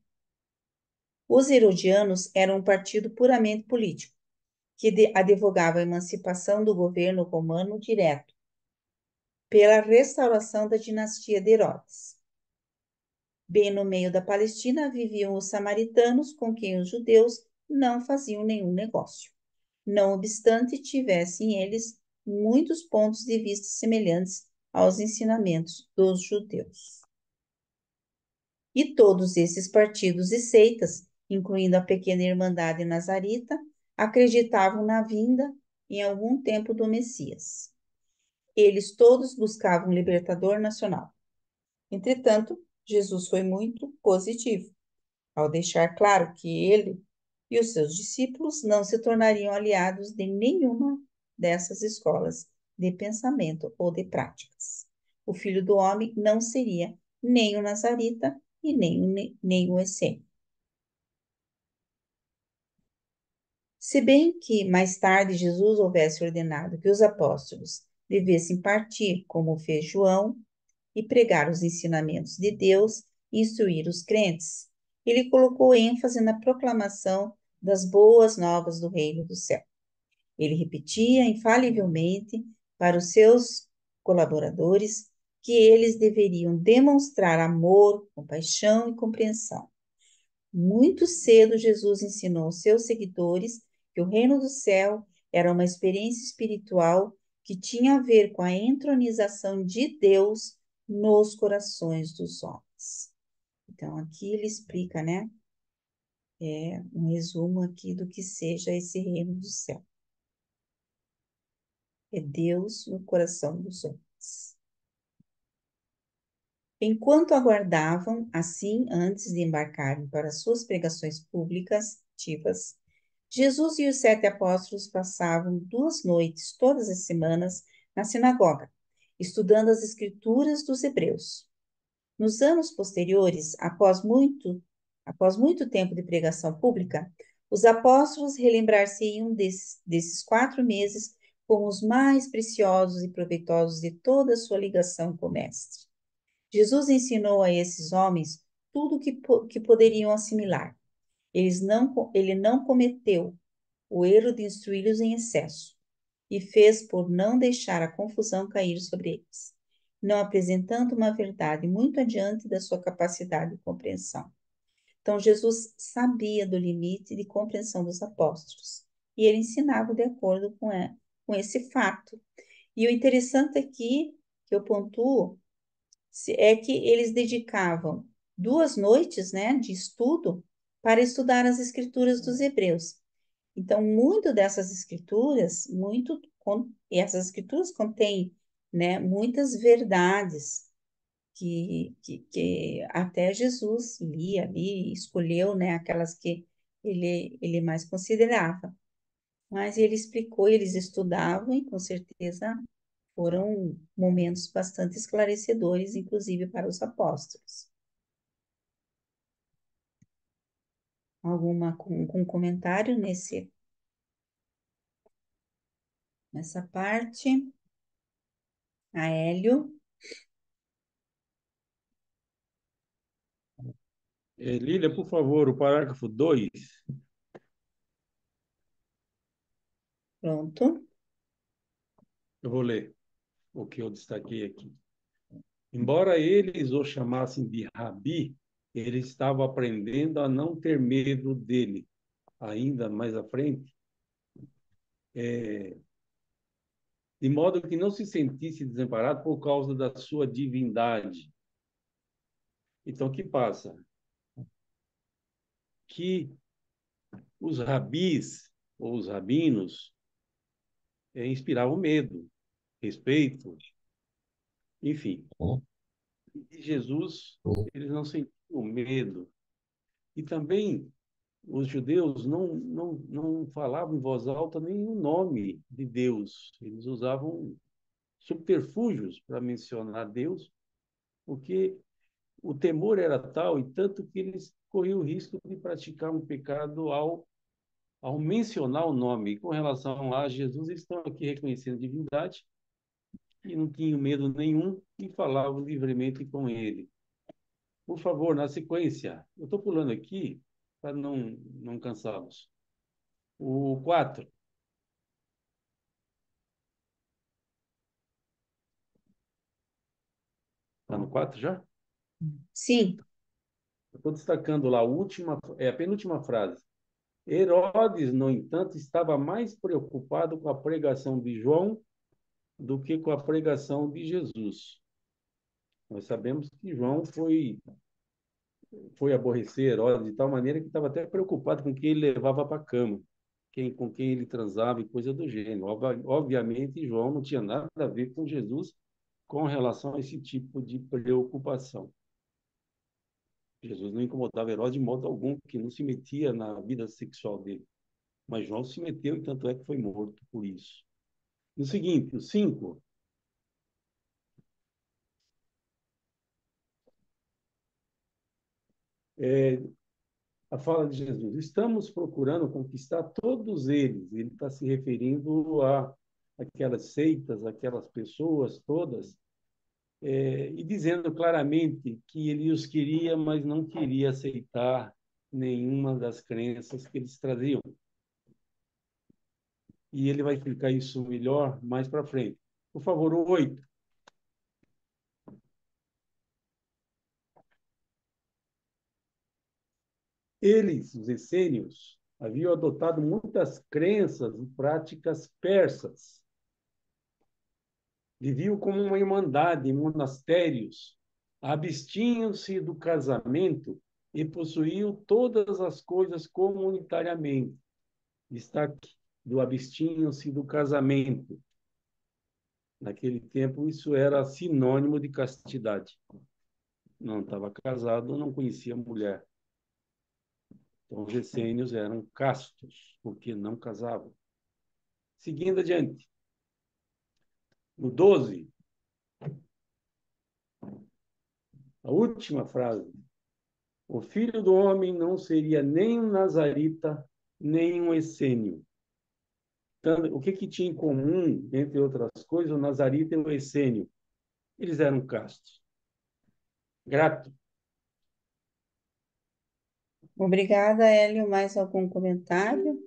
Os herodianos eram um partido puramente político, que advogava a emancipação do governo romano direto, pela restauração da dinastia de Herodes. Bem no meio da Palestina viviam os samaritanos, com quem os judeus não faziam nenhum negócio, não obstante tivessem eles muitos pontos de vista semelhantes aos ensinamentos dos judeus. E todos esses partidos e seitas, incluindo a pequena Irmandade Nazarita, acreditavam na vinda em algum tempo do Messias. Eles todos buscavam um libertador nacional. Entretanto, Jesus foi muito positivo, ao deixar claro que ele e os seus discípulos não se tornariam aliados de nenhuma dessas escolas de pensamento ou de práticas. O Filho do Homem não seria nem o Nazarita e nem o essênio. Se bem que mais tarde Jesus houvesse ordenado que os apóstolos devessem partir, como fez João, e pregar os ensinamentos de Deus, e instruir os crentes, ele colocou ênfase na proclamação das boas novas do reino do céu. Ele repetia infalivelmente para os seus colaboradores que eles deveriam demonstrar amor, compaixão e compreensão. Muito cedo, Jesus ensinou aos seus seguidores que o reino do céu era uma experiência espiritual que tinha a ver com a entronização de Deus nos corações dos homens. Então, aqui ele explica, né? É um resumo aqui do que seja esse reino do céu. É Deus no coração dos homens. Enquanto aguardavam, assim, antes de embarcarem para suas pregações públicas ativas, Jesus e os 7 apóstolos passavam 2 noites todas as semanas na sinagoga, estudando as escrituras dos hebreus. Nos anos posteriores, após muito tempo de pregação pública, os apóstolos relembrar-se-iam desses 4 meses como os mais preciosos e proveitosos de toda a sua ligação com o Mestre. Jesus ensinou a esses homens tudo o que poderiam assimilar. Ele não cometeu o erro de instruí-los em excesso e fez por não deixar a confusão cair sobre eles, não apresentando uma verdade muito adiante da sua capacidade de compreensão. Então, Jesus sabia do limite de compreensão dos apóstolos e ele ensinava de acordo com esse fato. E o interessante aqui, que eu pontuo, é que eles dedicavam 2 noites, né, de estudo para estudar as escrituras dos hebreus. Então, essas escrituras contêm, né, muitas verdades que até Jesus lia ali, escolheu, né, aquelas que ele mais considerava. Mas ele explicou, eles estudavam e com certeza foram momentos bastante esclarecedores, inclusive para os apóstolos. Com comentário nessa parte? Aélio, Lília, por favor, o parágrafo 2. pronto. Eu vou ler o que eu destaquei aqui. Embora eles o chamassem de Rabi, ele estava aprendendo a não ter medo dele. Ainda mais à frente, de modo que não se sentisse desamparado por causa da sua divindade. Então, o que passa? Que os rabis, ou os rabinos, inspiravam medo, respeito, enfim. E Jesus, eles não sentiam medo. E também os judeus não falavam em voz alta nem o nome de Deus. Eles usavam subterfúgios para mencionar Deus, porque o temor era tal, e tanto que eles corriam o risco de praticar um pecado ao mencionar o nome. E com relação a Jesus, eles estão aqui reconhecendo a divindade e não tinham medo nenhum e falavam livremente com ele. Por favor, na sequência, eu estou pulando aqui para não cansá-los. O 4. Está no 4 já? Sim, Estou destacando lá a penúltima frase. Herodes, no entanto, estava mais preocupado com a pregação de João do que com a pregação de Jesus. Nós sabemos que João foi aborrecer Herodes de tal maneira que estava até preocupado com quem ele levava para a cama, com quem ele transava e coisa do gênero. Obviamente, João não tinha nada a ver com Jesus com relação a esse tipo de preocupação. Jesus não incomodava Herodes de modo algum, que não se metia na vida sexual dele. Mas João se meteu e tanto é que foi morto por isso. No seguinte, o 5. A fala de Jesus. Estamos procurando conquistar todos eles. Ele está se referindo a aquelas seitas, aquelas pessoas todas e dizendo claramente que ele os queria, mas não queria aceitar nenhuma das crenças que eles traziam. E ele vai explicar isso melhor mais para frente. Por favor, o 8. Eles, os essênios, haviam adotado muitas crenças e práticas persas. Viviam como uma irmandade em monastérios, abstinham-se do casamento e possuíam todas as coisas comunitariamente. Destaque do abstinham-se do casamento. Naquele tempo, isso era sinônimo de castidade. Não estava casado, não conhecia mulher. Então, os essênios eram castos, porque não casavam. Seguindo adiante. No 12, a última frase. O filho do homem não seria nem um nazarita, nem um essênio. Então, o que tinha em comum, entre outras coisas, o nazarita e o essênio? Eles eram castos. Grato. Obrigada, Hélio. Mais algum comentário?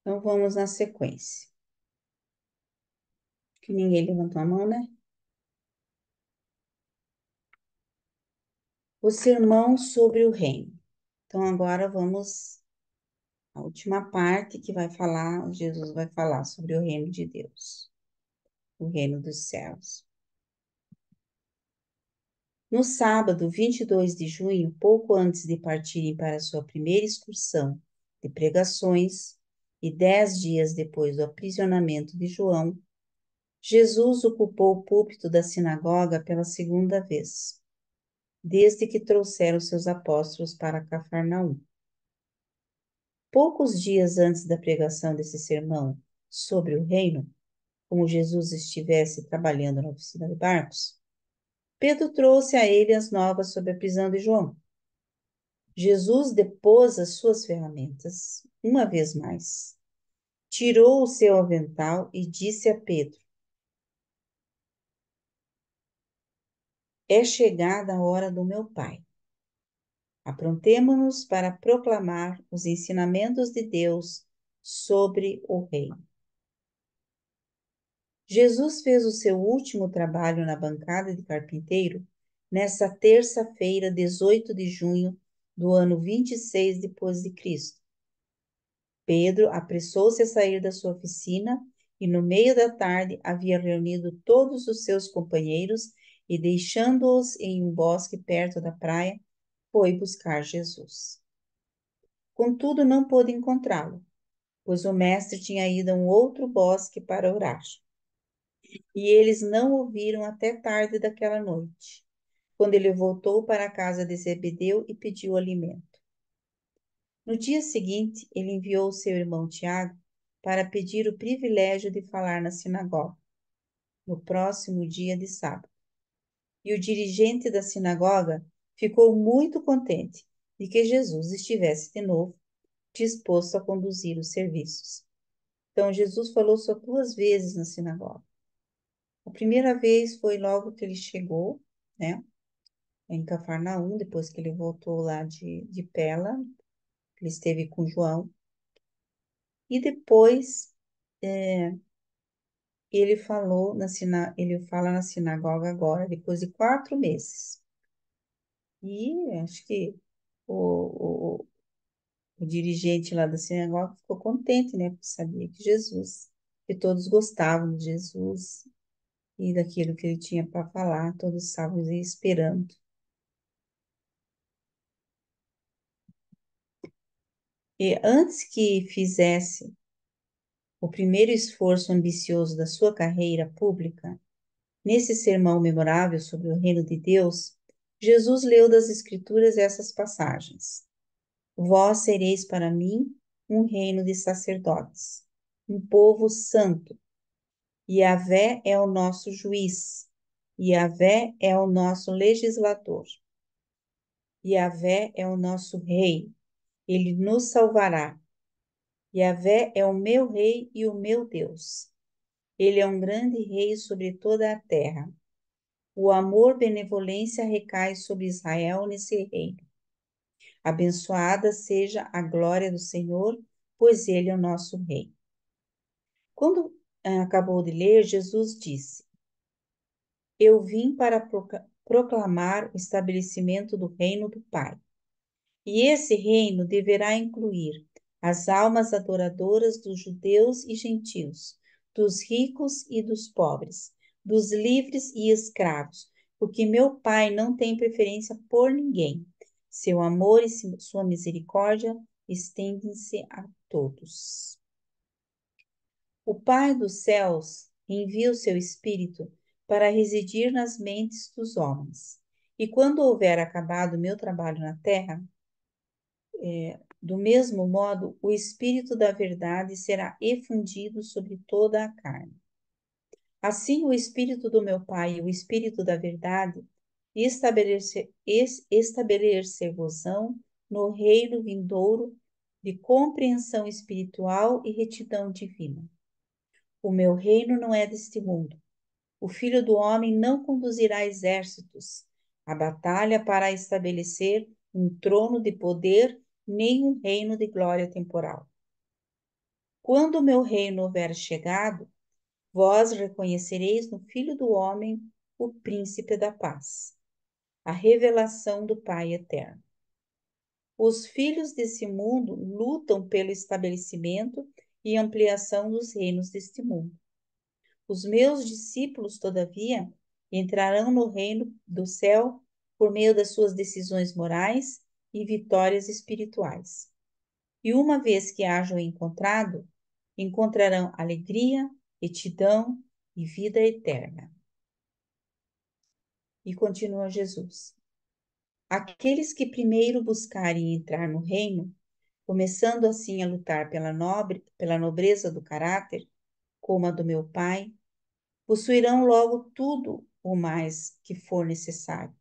Então, vamos na sequência. Que ninguém levantou a mão, né? O sermão sobre o reino. Então, agora vamos à última parte que vai falar, Jesus vai falar sobre o reino de Deus, o reino dos céus. No sábado, 22 de junho, pouco antes de partirem para sua primeira excursão de pregações, e 10 dias depois do aprisionamento de João, Jesus ocupou o púlpito da sinagoga pela segunda vez, desde que trouxeram seus apóstolos para Cafarnaum. Poucos dias antes da pregação desse sermão sobre o reino, como Jesus estivesse trabalhando na oficina de barcos, Pedro trouxe a ele as novas sobre a prisão de João. Jesus depôs as suas ferramentas, uma vez mais, tirou o seu avental e disse a Pedro: É chegada a hora do meu Pai. Aprontemo-nos para proclamar os ensinamentos de Deus sobre o reino. Jesus fez o seu último trabalho na bancada de carpinteiro nessa terça-feira, 18 de junho do ano 26 depois de Cristo. Pedro apressou-se a sair da sua oficina e no meio da tarde havia reunido todos os seus companheiros e deixando-os em um bosque perto da praia, foi buscar Jesus. Contudo, não pôde encontrá-lo, pois o mestre tinha ido a um outro bosque para orar. E eles não o viram até tarde daquela noite, quando ele voltou para a casa de Zebedeu e pediu alimento. No dia seguinte, ele enviou seu irmão Tiago para pedir o privilégio de falar na sinagoga, no próximo dia de sábado. E o dirigente da sinagoga ficou muito contente de que Jesus estivesse de novo disposto a conduzir os serviços. Então, Jesus falou só 2 vezes na sinagoga. A primeira vez foi logo que ele chegou, né, em Cafarnaum, depois que ele voltou lá de Pela, ele esteve com João. E depois ele fala na sinagoga agora, depois de 4 meses. E acho que o, o, o dirigente lá da sinagoga ficou contente, né? Porque sabia que todos gostavam de Jesus e daquilo que ele tinha para falar, todos estavam esperando. E antes que fizesse o primeiro esforço ambicioso da sua carreira pública, nesse sermão memorável sobre o reino de Deus, Jesus leu das Escrituras essas passagens: Vós sereis para mim um reino de sacerdotes, um povo santo. Yahvé é o nosso juiz, Yahvé é o nosso legislador. Yahvé é o nosso rei, ele nos salvará. Yahvé é o meu rei e o meu Deus. Ele é um grande rei sobre toda a terra. O amor, benevolência recai sobre Israel nesse reino. Abençoada seja a glória do Senhor, pois ele é o nosso rei. Quando acabou de ler, Jesus disse: Eu vim para proclamar o estabelecimento do reino do Pai. E esse reino deverá incluir as almas adoradoras dos judeus e gentios, dos ricos e dos pobres, dos livres e escravos, porque meu Pai não tem preferência por ninguém. Seu amor e sua misericórdia estendem-se a todos. O Pai dos céus envia o seu Espírito para residir nas mentes dos homens. E quando houver acabado o meu trabalho na terra, do mesmo modo, o Espírito da verdade será efundido sobre toda a carne. Assim, o Espírito do meu Pai e o Espírito da verdade estabelecer-vos-ão no reino vindouro de compreensão espiritual e retidão divina. O meu reino não é deste mundo. O Filho do Homem não conduzirá exércitos, a batalha para estabelecer um trono de poder, nem um reino de glória temporal. Quando o meu reino houver chegado, vós reconhecereis no Filho do Homem o Príncipe da Paz, a revelação do Pai eterno. Os filhos desse mundo lutam pelo estabelecimento e ampliação dos reinos deste mundo. Os meus discípulos, todavia, entrarão no reino do céu por meio das suas decisões morais e vitórias espirituais. E uma vez que hajam encontrado, encontrarão alegria, retidão e vida eterna. E continua Jesus: Aqueles que primeiro buscarem entrar no reino, começando assim a lutar pela nobreza do caráter, como a do meu Pai, possuirão logo tudo o mais que for necessário.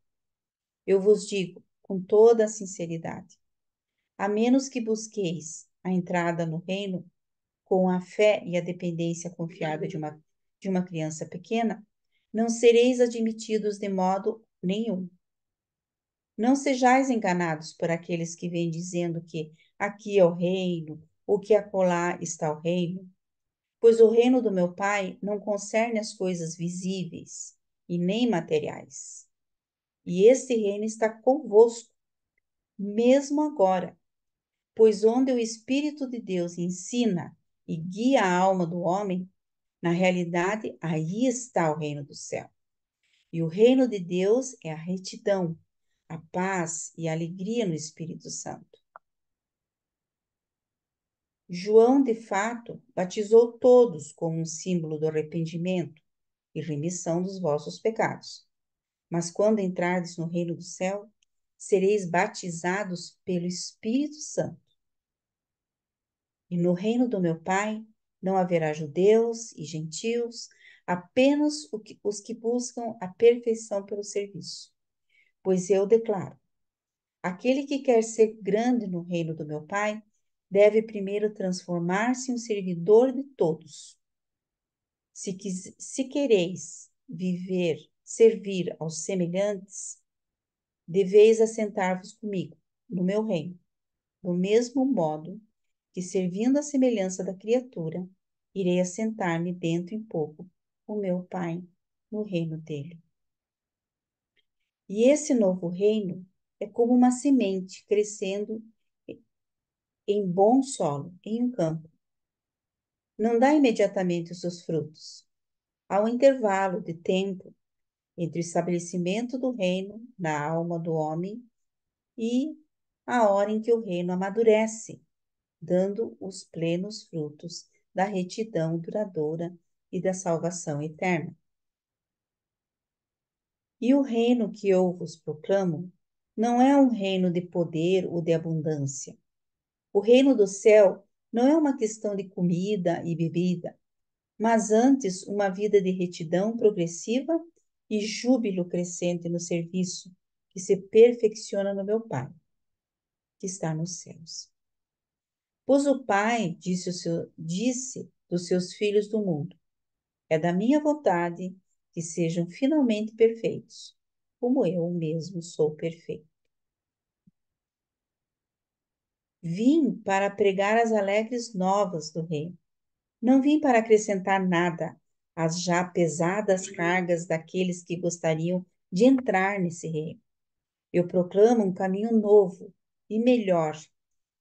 Eu vos digo com toda a sinceridade, a menos que busqueis a entrada no reino com a fé e a dependência confiável de uma criança pequena, não sereis admitidos de modo nenhum. Não sejais enganados por aqueles que vêm dizendo que aqui é o reino, ou que acolá está o reino, pois o reino do meu Pai não concerne as coisas visíveis e nem materiais. E este reino está convosco, mesmo agora, pois onde o Espírito de Deus ensina e guia a alma do homem, na realidade, aí está o reino do céu. E o reino de Deus é a retidão, a paz e a alegria no Espírito Santo. João, de fato, batizou todos como um símbolo do arrependimento e remissão dos vossos pecados. Mas quando entrardes no reino do céu, sereis batizados pelo Espírito Santo. E no reino do meu Pai não haverá judeus e gentios, apenas os que buscam a perfeição pelo serviço. Pois eu declaro: aquele que quer ser grande no reino do meu Pai deve primeiro transformar-se em um servidor de todos. Se quereis servir aos semelhantes, deveis assentar-vos comigo no meu reino, do mesmo modo que, servindo à semelhança da criatura, irei assentar-me dentro em pouco o meu Pai no reino dele. E esse novo reino é como uma semente crescendo em bom solo, em um campo. Não dá imediatamente os seus frutos. Há um intervalo de tempo entre o estabelecimento do reino na alma do homem e a hora em que o reino amadurece, dando os plenos frutos da retidão duradoura e da salvação eterna. E o reino que eu vos proclamo não é um reino de poder ou de abundância. O reino do céu não é uma questão de comida e bebida, mas antes uma vida de retidão progressiva e júbilo crescente no serviço, que se perfecciona no meu Pai, que está nos céus. Pois o Pai disse dos seus filhos do mundo: é da minha vontade que sejam finalmente perfeitos, como eu mesmo sou perfeito. Vim para pregar as alegres novas do reino. Não vim para acrescentar nada às já pesadas cargas daqueles que gostariam de entrar nesse reino. Eu proclamo um caminho novo e melhor,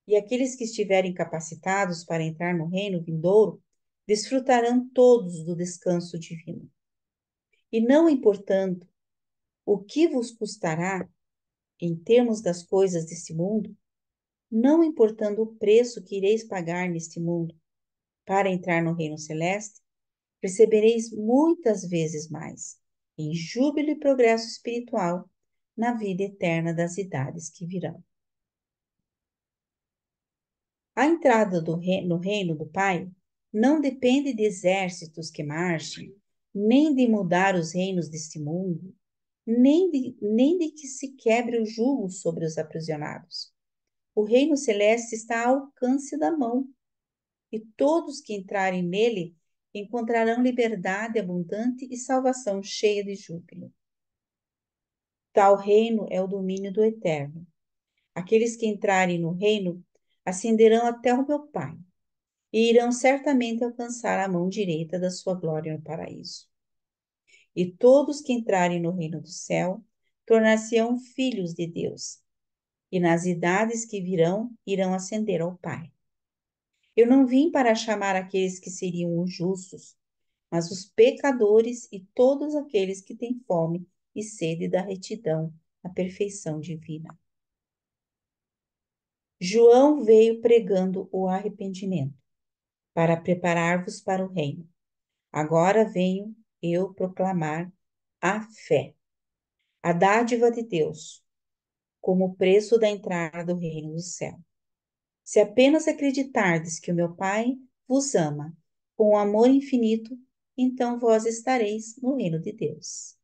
e aqueles que estiverem capacitados para entrar no reino vindouro desfrutarão todos do descanso divino. E não importando o que vos custará em termos das coisas desse mundo, não importando o preço que ireis pagar neste mundo para entrar no reino celeste, recebereis muitas vezes mais, em júbilo e progresso espiritual, na vida eterna das idades que virão. A entrada no reino do Pai não depende de exércitos que marchem, nem de mudar os reinos deste mundo, nem de que se quebre o jugo sobre os aprisionados. O reino celeste está ao alcance da mão, e todos que entrarem nele encontrarão liberdade abundante e salvação cheia de júbilo. Tal reino é o domínio do Eterno. Aqueles que entrarem no reino ascenderão até o meu Pai e irão certamente alcançar a mão direita da sua glória no paraíso. E todos que entrarem no reino do céu tornar-se-ão filhos de Deus, e nas idades que virão irão ascender ao Pai. Eu não vim para chamar aqueles que seriam os justos, mas os pecadores e todos aqueles que têm fome e sede da retidão, da perfeição divina. João veio pregando o arrependimento, para preparar-vos para o reino. Agora venho eu proclamar a fé, a dádiva de Deus, como preço da entrada do reino do céu. Se apenas acreditardes que o meu Pai vos ama com amor infinito, então vós estareis no reino de Deus.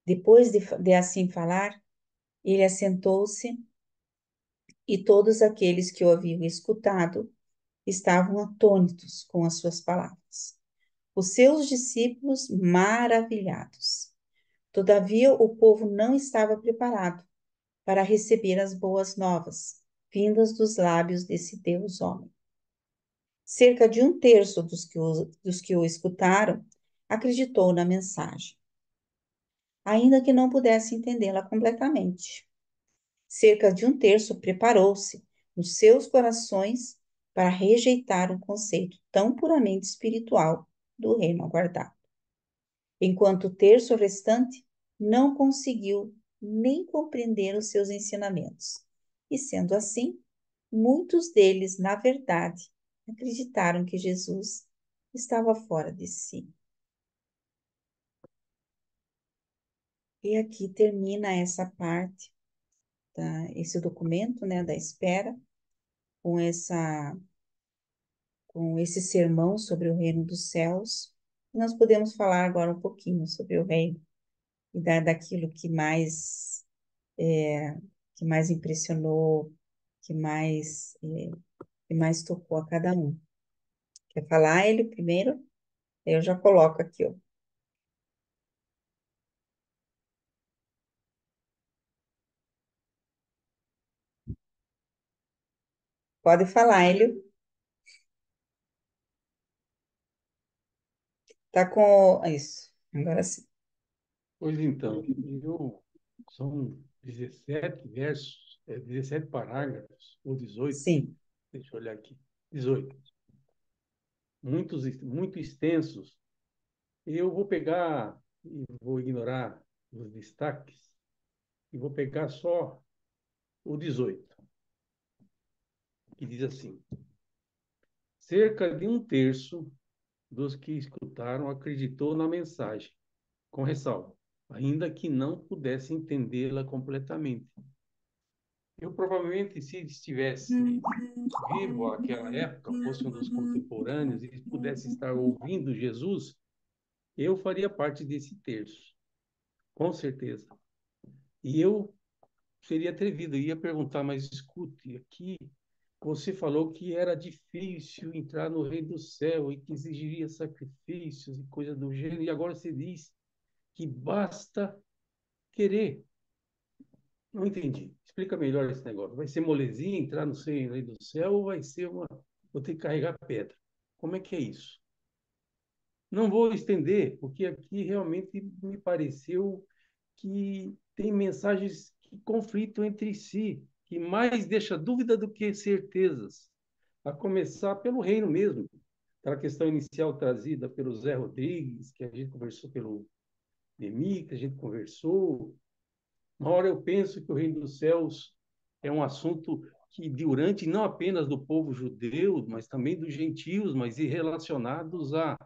Depois de assim falar, ele assentou-se e todos aqueles que o haviam escutado estavam atônitos com as suas palavras. Os seus discípulos maravilhados. Todavia, o povo não estava preparado para receber as boas novas, vindas dos lábios desse Deus homem. Cerca de um terço dos que o escutaram acreditou na mensagem, ainda que não pudesse entendê-la completamente. Cerca de um terço preparou-se nos seus corações para rejeitar um conceito tão puramente espiritual do reino aguardado, enquanto o terço restante não conseguiu nem compreender os seus ensinamentos. E sendo assim, muitos deles, na verdade, acreditaram que Jesus estava fora de si. E aqui termina essa parte, esse documento, né, da espera, com com esse sermão sobre o reino dos céus. Nós podemos falar agora um pouquinho sobre o reino e daquilo que mais impressionou, que mais tocou a cada um. Quer falar ele primeiro? Eu já coloco aqui, ó. Pode falar, Hélio. Tá com isso. Agora sim. Pois então, são 17 versos, 17 parágrafos, ou 18, Sim. deixa eu olhar aqui, 18, muito extensos. Eu vou pegar e vou ignorar os destaques e vou pegar só o 18, que diz assim: cerca de um terço dos que escutaram acreditou na mensagem, com ressalva, ainda que não pudesse entendê-la completamente. Eu provavelmente, se estivesse vivo àquela época, fosse um dos contemporâneos e pudesse estar ouvindo Jesus, eu faria parte desse terço. com certeza. E eu seria atrevido, eu ia perguntar, mas escute, aqui você falou que era difícil entrar no reino do céu e que exigiria sacrifícios e coisas do gênero, e agora você diz que basta querer. Não entendi. Explica melhor esse negócio. Vai ser molezinha entrar no reino do céu ou vai ser uma. Vou ter que carregar pedra? Como é que é isso? Não vou estender, porque aqui realmente me pareceu que tem mensagens que conflitam entre si, que mais deixa dúvida do que certezas, a começar pelo reino mesmo. Aquela questão inicial trazida pelo Zé Rodrigues, que a gente conversou pelo Demi, que a gente conversou. Uma hora eu penso que o reino dos céus é um assunto que durante não apenas do povo judeu, mas também dos gentios, mas e relacionados a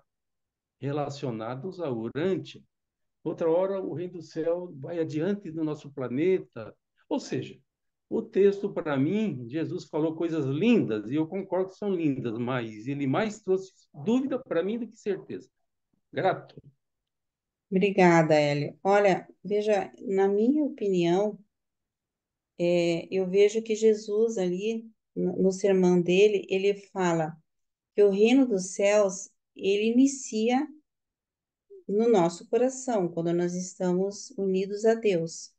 Urântia. Outra hora, o reino do céu vai adiante do nosso planeta. Ou seja, o texto, para mim, Jesus falou coisas lindas, e eu concordo que são lindas, mas ele mais trouxe dúvida para mim do que certeza. Grato. Obrigada, Hélio. Olha, veja, na minha opinião, eu vejo que Jesus ali, no sermão dele, ele fala que o reino dos céus, ele inicia no nosso coração, quando nós estamos unidos a Deus.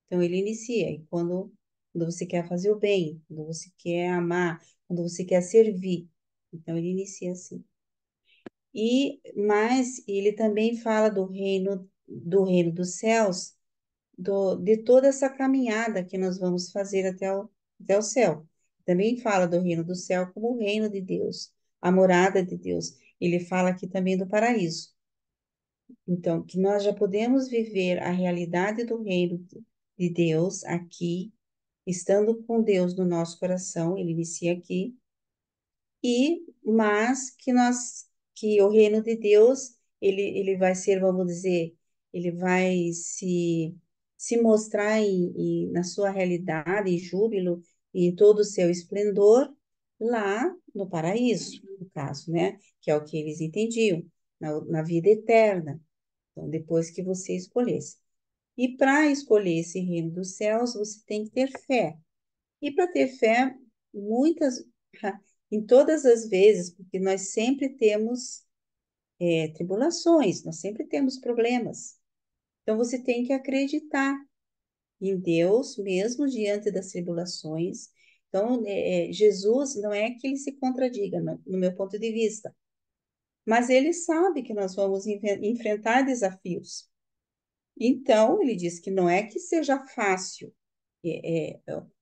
Então, ele inicia, e quando você quer fazer o bem, quando você quer amar, quando você quer servir. Então, ele inicia assim. Mas ele também fala do reino dos céus, de toda essa caminhada que nós vamos fazer até o céu. Também fala do reino do céu como o reino de Deus, a morada de Deus. Ele fala aqui também do paraíso. Então, que nós já podemos viver a realidade do reino de Deus aqui, estando com Deus no nosso coração, ele inicia aqui, mas que o reino de Deus, ele vai ser, vamos dizer, ele vai se mostrar na sua realidade, em júbilo, e em todo o seu esplendor, lá no paraíso, no caso, né? Que é o que eles entendiam, na vida eterna. Então, depois que você escolhesse. E para escolher esse reino dos céus, você tem que ter fé. E para ter fé, muitas, em todas as vezes, porque nós sempre temos tribulações, nós sempre temos problemas. Então você tem que acreditar em Deus, mesmo diante das tribulações. Então, Jesus não é que ele se contradiga, no meu ponto de vista, mas ele sabe que nós vamos enfrentar desafios. Então, ele diz que não é que seja fácil.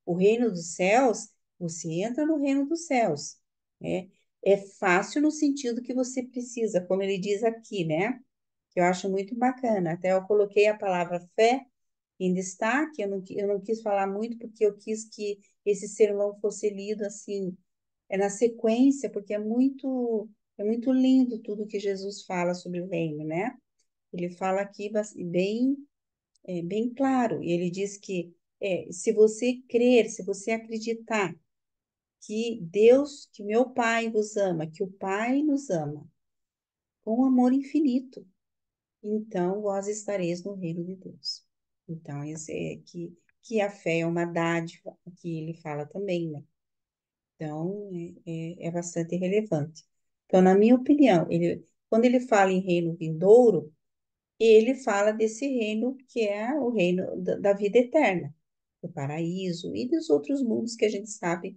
O reino dos céus, você entra no reino dos céus. Né? É fácil no sentido que você precisa, como ele diz aqui, né? Que eu acho muito bacana. Até eu coloquei a palavra fé em destaque, eu não quis falar muito, porque eu quis que esse sermão fosse lido assim, na sequência, porque é muito lindo tudo que Jesus fala sobre o reino, né? Ele fala aqui bem claro. E ele diz que se você crer, se você acreditar que Deus, que meu Pai vos ama, que o Pai nos ama com amor infinito, então vós estareis no reino de Deus. Então, esse é que a fé é uma dádiva, que ele fala também, né? Então, é bastante relevante. Então, na minha opinião, quando ele fala em reino vindouro, ele fala desse reino que é o reino da vida eterna, do paraíso e dos outros mundos que a gente sabe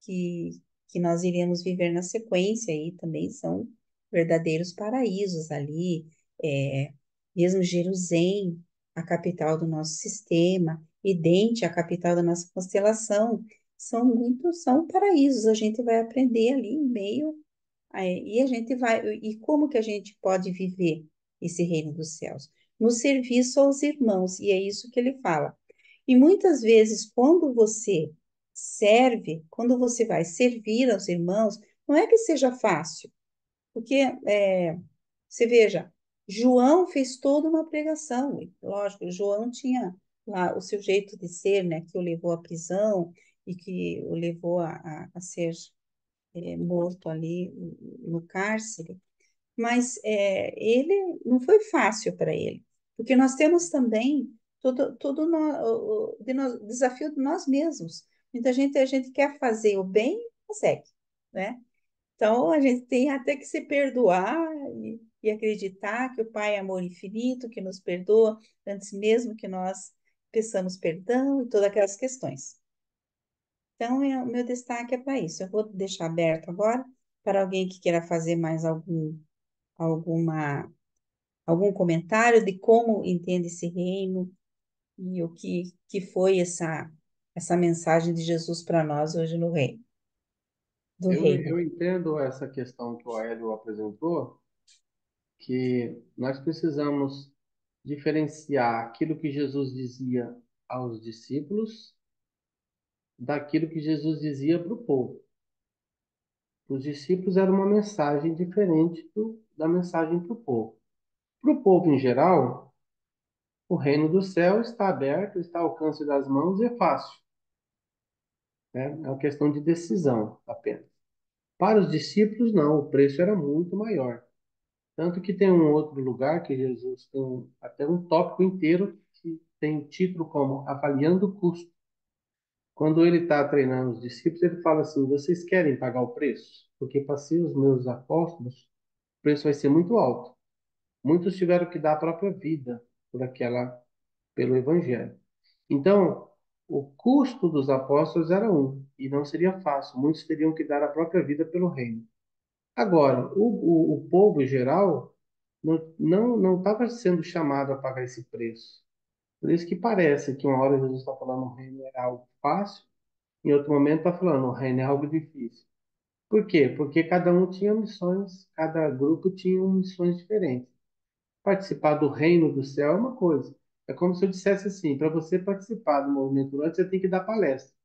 que, que nós iremos viver na sequência e também são verdadeiros paraísos ali, é, mesmo Jerusalém, a capital do nosso sistema, e Dente, a capital da nossa constelação, são paraísos, a gente vai aprender ali em meio e a gente vai, e como que a gente pode viver esse reino dos céus? No serviço aos irmãos, e é isso que ele fala. E muitas vezes, quando você serve, quando você vai servir aos irmãos, não é que seja fácil, porque você veja, João fez toda uma pregação, e, lógico, João tinha lá o seu jeito de ser, né, que o levou à prisão e que o levou a ser morto ali no cárcere, mas ele não foi fácil para ele, Porque nós temos também desafio de nós mesmos. Muita gente, a gente quer fazer o bem, e não consegue, né? Então, a gente tem até que se perdoar e acreditar que o Pai é amor infinito, que nos perdoa antes mesmo que nós peçamos perdão e todas aquelas questões. Então, o meu destaque é para isso. Eu vou deixar aberto agora para alguém que queira fazer mais alguma, algum comentário de como entende esse reino e o que foi essa mensagem de Jesus para nós hoje no reino, do reino. Eu entendo essa questão que o Aélio apresentou, que nós precisamos diferenciar aquilo que Jesus dizia aos discípulos daquilo que Jesus dizia para o povo. Os discípulos era uma mensagem diferente da mensagem para o povo. Para o povo em geral, o reino do céu está aberto, está ao alcance das mãos e é fácil, né? É uma questão de decisão apenas. Para os discípulos, não, o preço era muito maior. Tanto que tem um outro lugar que Jesus tem até um tópico inteiro que tem o título como Avaliando o Custo. Quando ele está treinando os discípulos, ele fala assim: vocês querem pagar o preço? Porque para ser os meus apóstolos, o preço vai ser muito alto. Muitos tiveram que dar a própria vida pelo evangelho. Então, o custo dos apóstolos era um, e não seria fácil. Muitos teriam que dar a própria vida pelo reino. Agora, o povo em geral não estava sendo chamado a pagar esse preço. Por isso que parece que uma hora Jesus está falando o reino era algo fácil, em outro momento está falando o reino é algo difícil. Por quê? Porque cada um tinha missões, cada grupo tinha missões diferentes. Participar do reino do céu é uma coisa. É como se eu dissesse assim, para você participar do movimento Urante, você tem que dar palestra.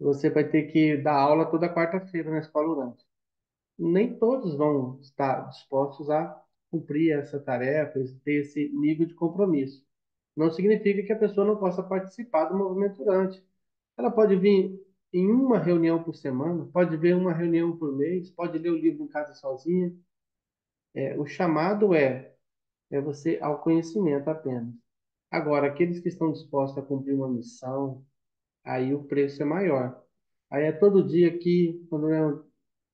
Você vai ter que dar aula toda quarta-feira na escola Urante. Nem todos vão estar dispostos a cumprir essa tarefa, ter esse nível de compromisso. Não significa que a pessoa não possa participar do movimento Urante. Ela pode vir em uma reunião por semana, pode ver uma reunião por mês, pode ler o livro em casa sozinha. O chamado é você ao conhecimento apenas. Agora, aqueles que estão dispostos a cumprir uma missão, aí o preço é maior. Aí é todo dia aqui, quando é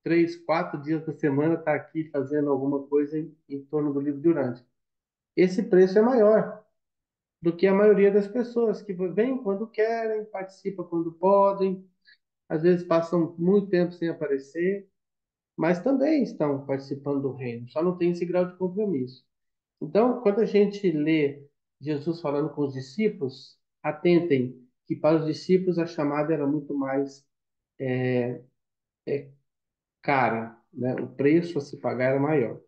3, 4 dias da semana, está aqui fazendo alguma coisa em torno do livro durante. Esse preço é maior do que a maioria das pessoas que vêm quando querem, participam quando podem, às vezes passam muito tempo sem aparecer, mas também estão participando do reino, só não tem esse grau de compromisso. Então, quando a gente lê Jesus falando com os discípulos, atentem que para os discípulos a chamada era muito mais cara, né? O preço a se pagar era maior.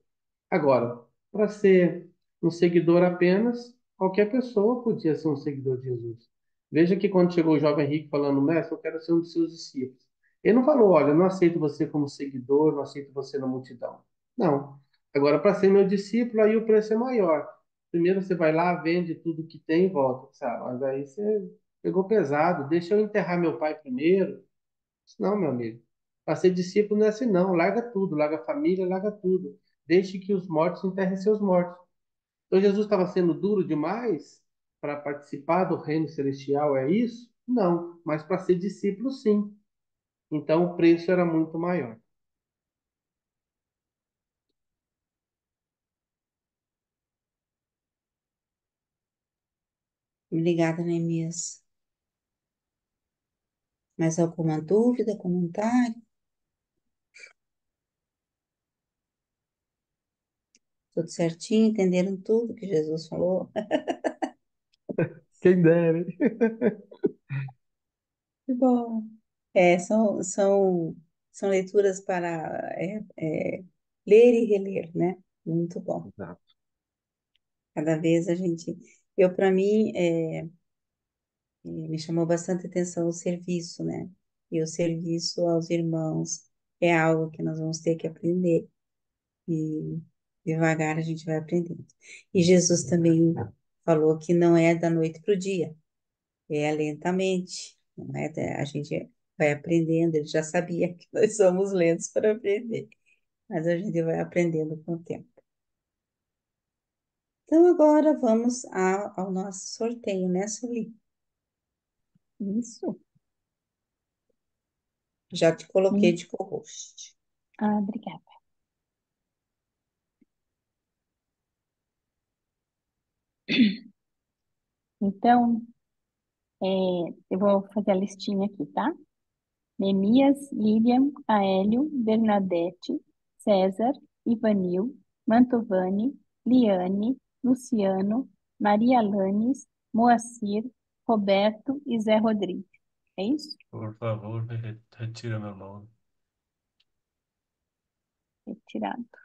Agora, para ser um seguidor apenas, qualquer pessoa podia ser um seguidor de Jesus. Veja que quando chegou o jovem rico falando, mestre, eu quero ser um dos seus discípulos. Ele não falou, olha, eu não aceito você como seguidor, não aceito você na multidão. Não. Agora, para ser meu discípulo, aí o preço é maior. Primeiro você vai lá, vende tudo que tem e volta, sabe? Mas aí você pegou pesado, deixa eu enterrar meu pai primeiro. Não, meu amigo. Para ser discípulo não é assim, não. Larga tudo, larga a família, larga tudo. Deixe que os mortos enterrem seus mortos. Então Jesus estava sendo duro demais para participar do reino celestial, é isso? Não, mas para ser discípulo, sim. Então o preço era muito maior. Obrigada, Neemias. Mais alguma dúvida, comentário? Tudo certinho? Entenderam tudo que Jesus falou? Quem dera, hein? Que bom. São leituras para ler e reler, né? Muito bom. Exato. Cada vez a gente. Eu, para mim, me chamou bastante atenção o serviço, né? E o serviço aos irmãos é algo que nós vamos ter que aprender. E devagar a gente vai aprendendo. E Jesus também falou que não é da noite para o dia, é lentamente. Não é a gente vai aprendendo. Ele já sabia que nós somos lentos para aprender, mas a gente vai aprendendo com o tempo. Então, agora vamos ao nosso sorteio, né, Sueli? Isso. Já te coloquei Hum. de co-host. Ah, obrigada. Então, eu vou fazer a listinha aqui, tá? Neemias, Lilian, Aélio, Bernadette, César, Ivanil, Mantovani, Liane, Luciano, Maria Alanes, Moacir, Roberto e Zé Rodrigues. É isso? Por favor, retira meu nome. Retirado.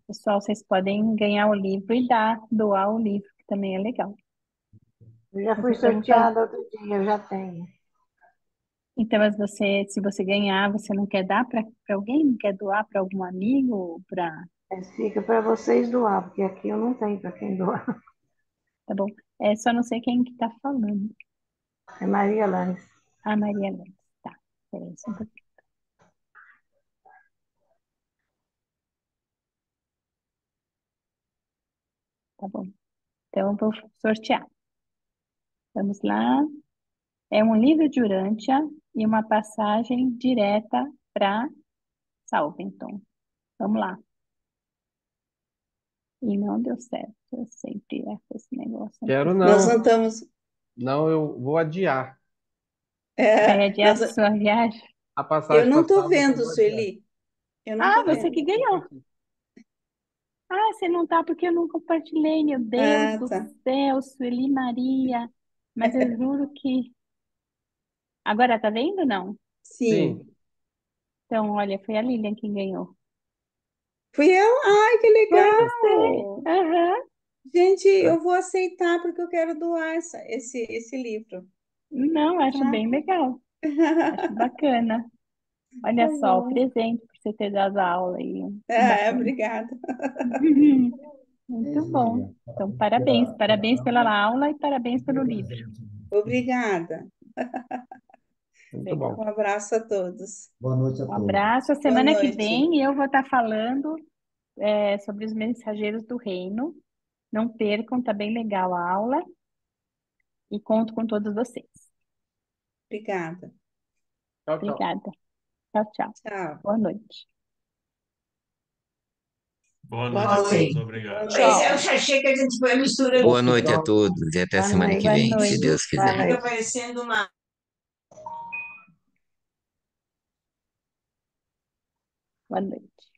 Pessoal, vocês podem ganhar o livro e doar o livro, que também é legal. Eu já fui Então, eu vou fazer. sorteada outro dia, eu já tenho. Então, mas se você ganhar, você não quer dar para alguém? Não quer doar para algum amigo? Mas fica para vocês doar, porque aqui eu não tenho para quem doar. Tá bom. É só não sei quem que tá falando. É Maria Lanes. A Maria Leite. Tá. Peraí, só um pouquinho. Tá bom. Então, eu vou sortear. Vamos lá. É um livro de Urântia e uma passagem direta para Salvington. Vamos lá. E não deu certo. Eu sempre erro esse negócio. Quero Nós não não. estamos. Não, eu vou adiar. Vai É, adiar a sua viagem? A eu passagem não estou passada eu vendo, vou adiar. Sueli. Eu não Ah, estou você vendo. que ganhou. Ah, você não tá porque eu não compartilhei. Meu Deus Ah, do tá. céu, Sueli Maria. Mas eu juro que. Agora tá vendo? Não. Sim. Sim, Então, olha, foi a Lilian quem ganhou. Fui eu? Ai, que Foi você. legal! Aham. Gente, eu vou aceitar porque eu quero doar esse livro. Não, acho Tá? bem legal. Acho bacana. Tá Olha só, o bom. presente por você ter dado a aula aí. Que É, bacana. obrigada. Muito bom. Então, parabéns. Parabéns pela aula e parabéns pelo livro. Obrigada. muito Legal. bom. Um abraço a todos. Um abraço. A Boa semana que noite. vem eu vou estar falando sobre os mensageiros do reino. Não percam, tá bem legal a aula. E conto com todos vocês. Obrigada. Tchau, tchau. Obrigada. Tchau, tchau. Tchau. Boa noite. Boa Boa noite a todos, noite. obrigado. Boa noite. Eu já achei que a gente foi misturando. Boa noite a Tchau. todos e até a Boa semana que noite. Boa vem, se noite. Deus Boa quiser. noite. Fica parecendo uma. Boa noite.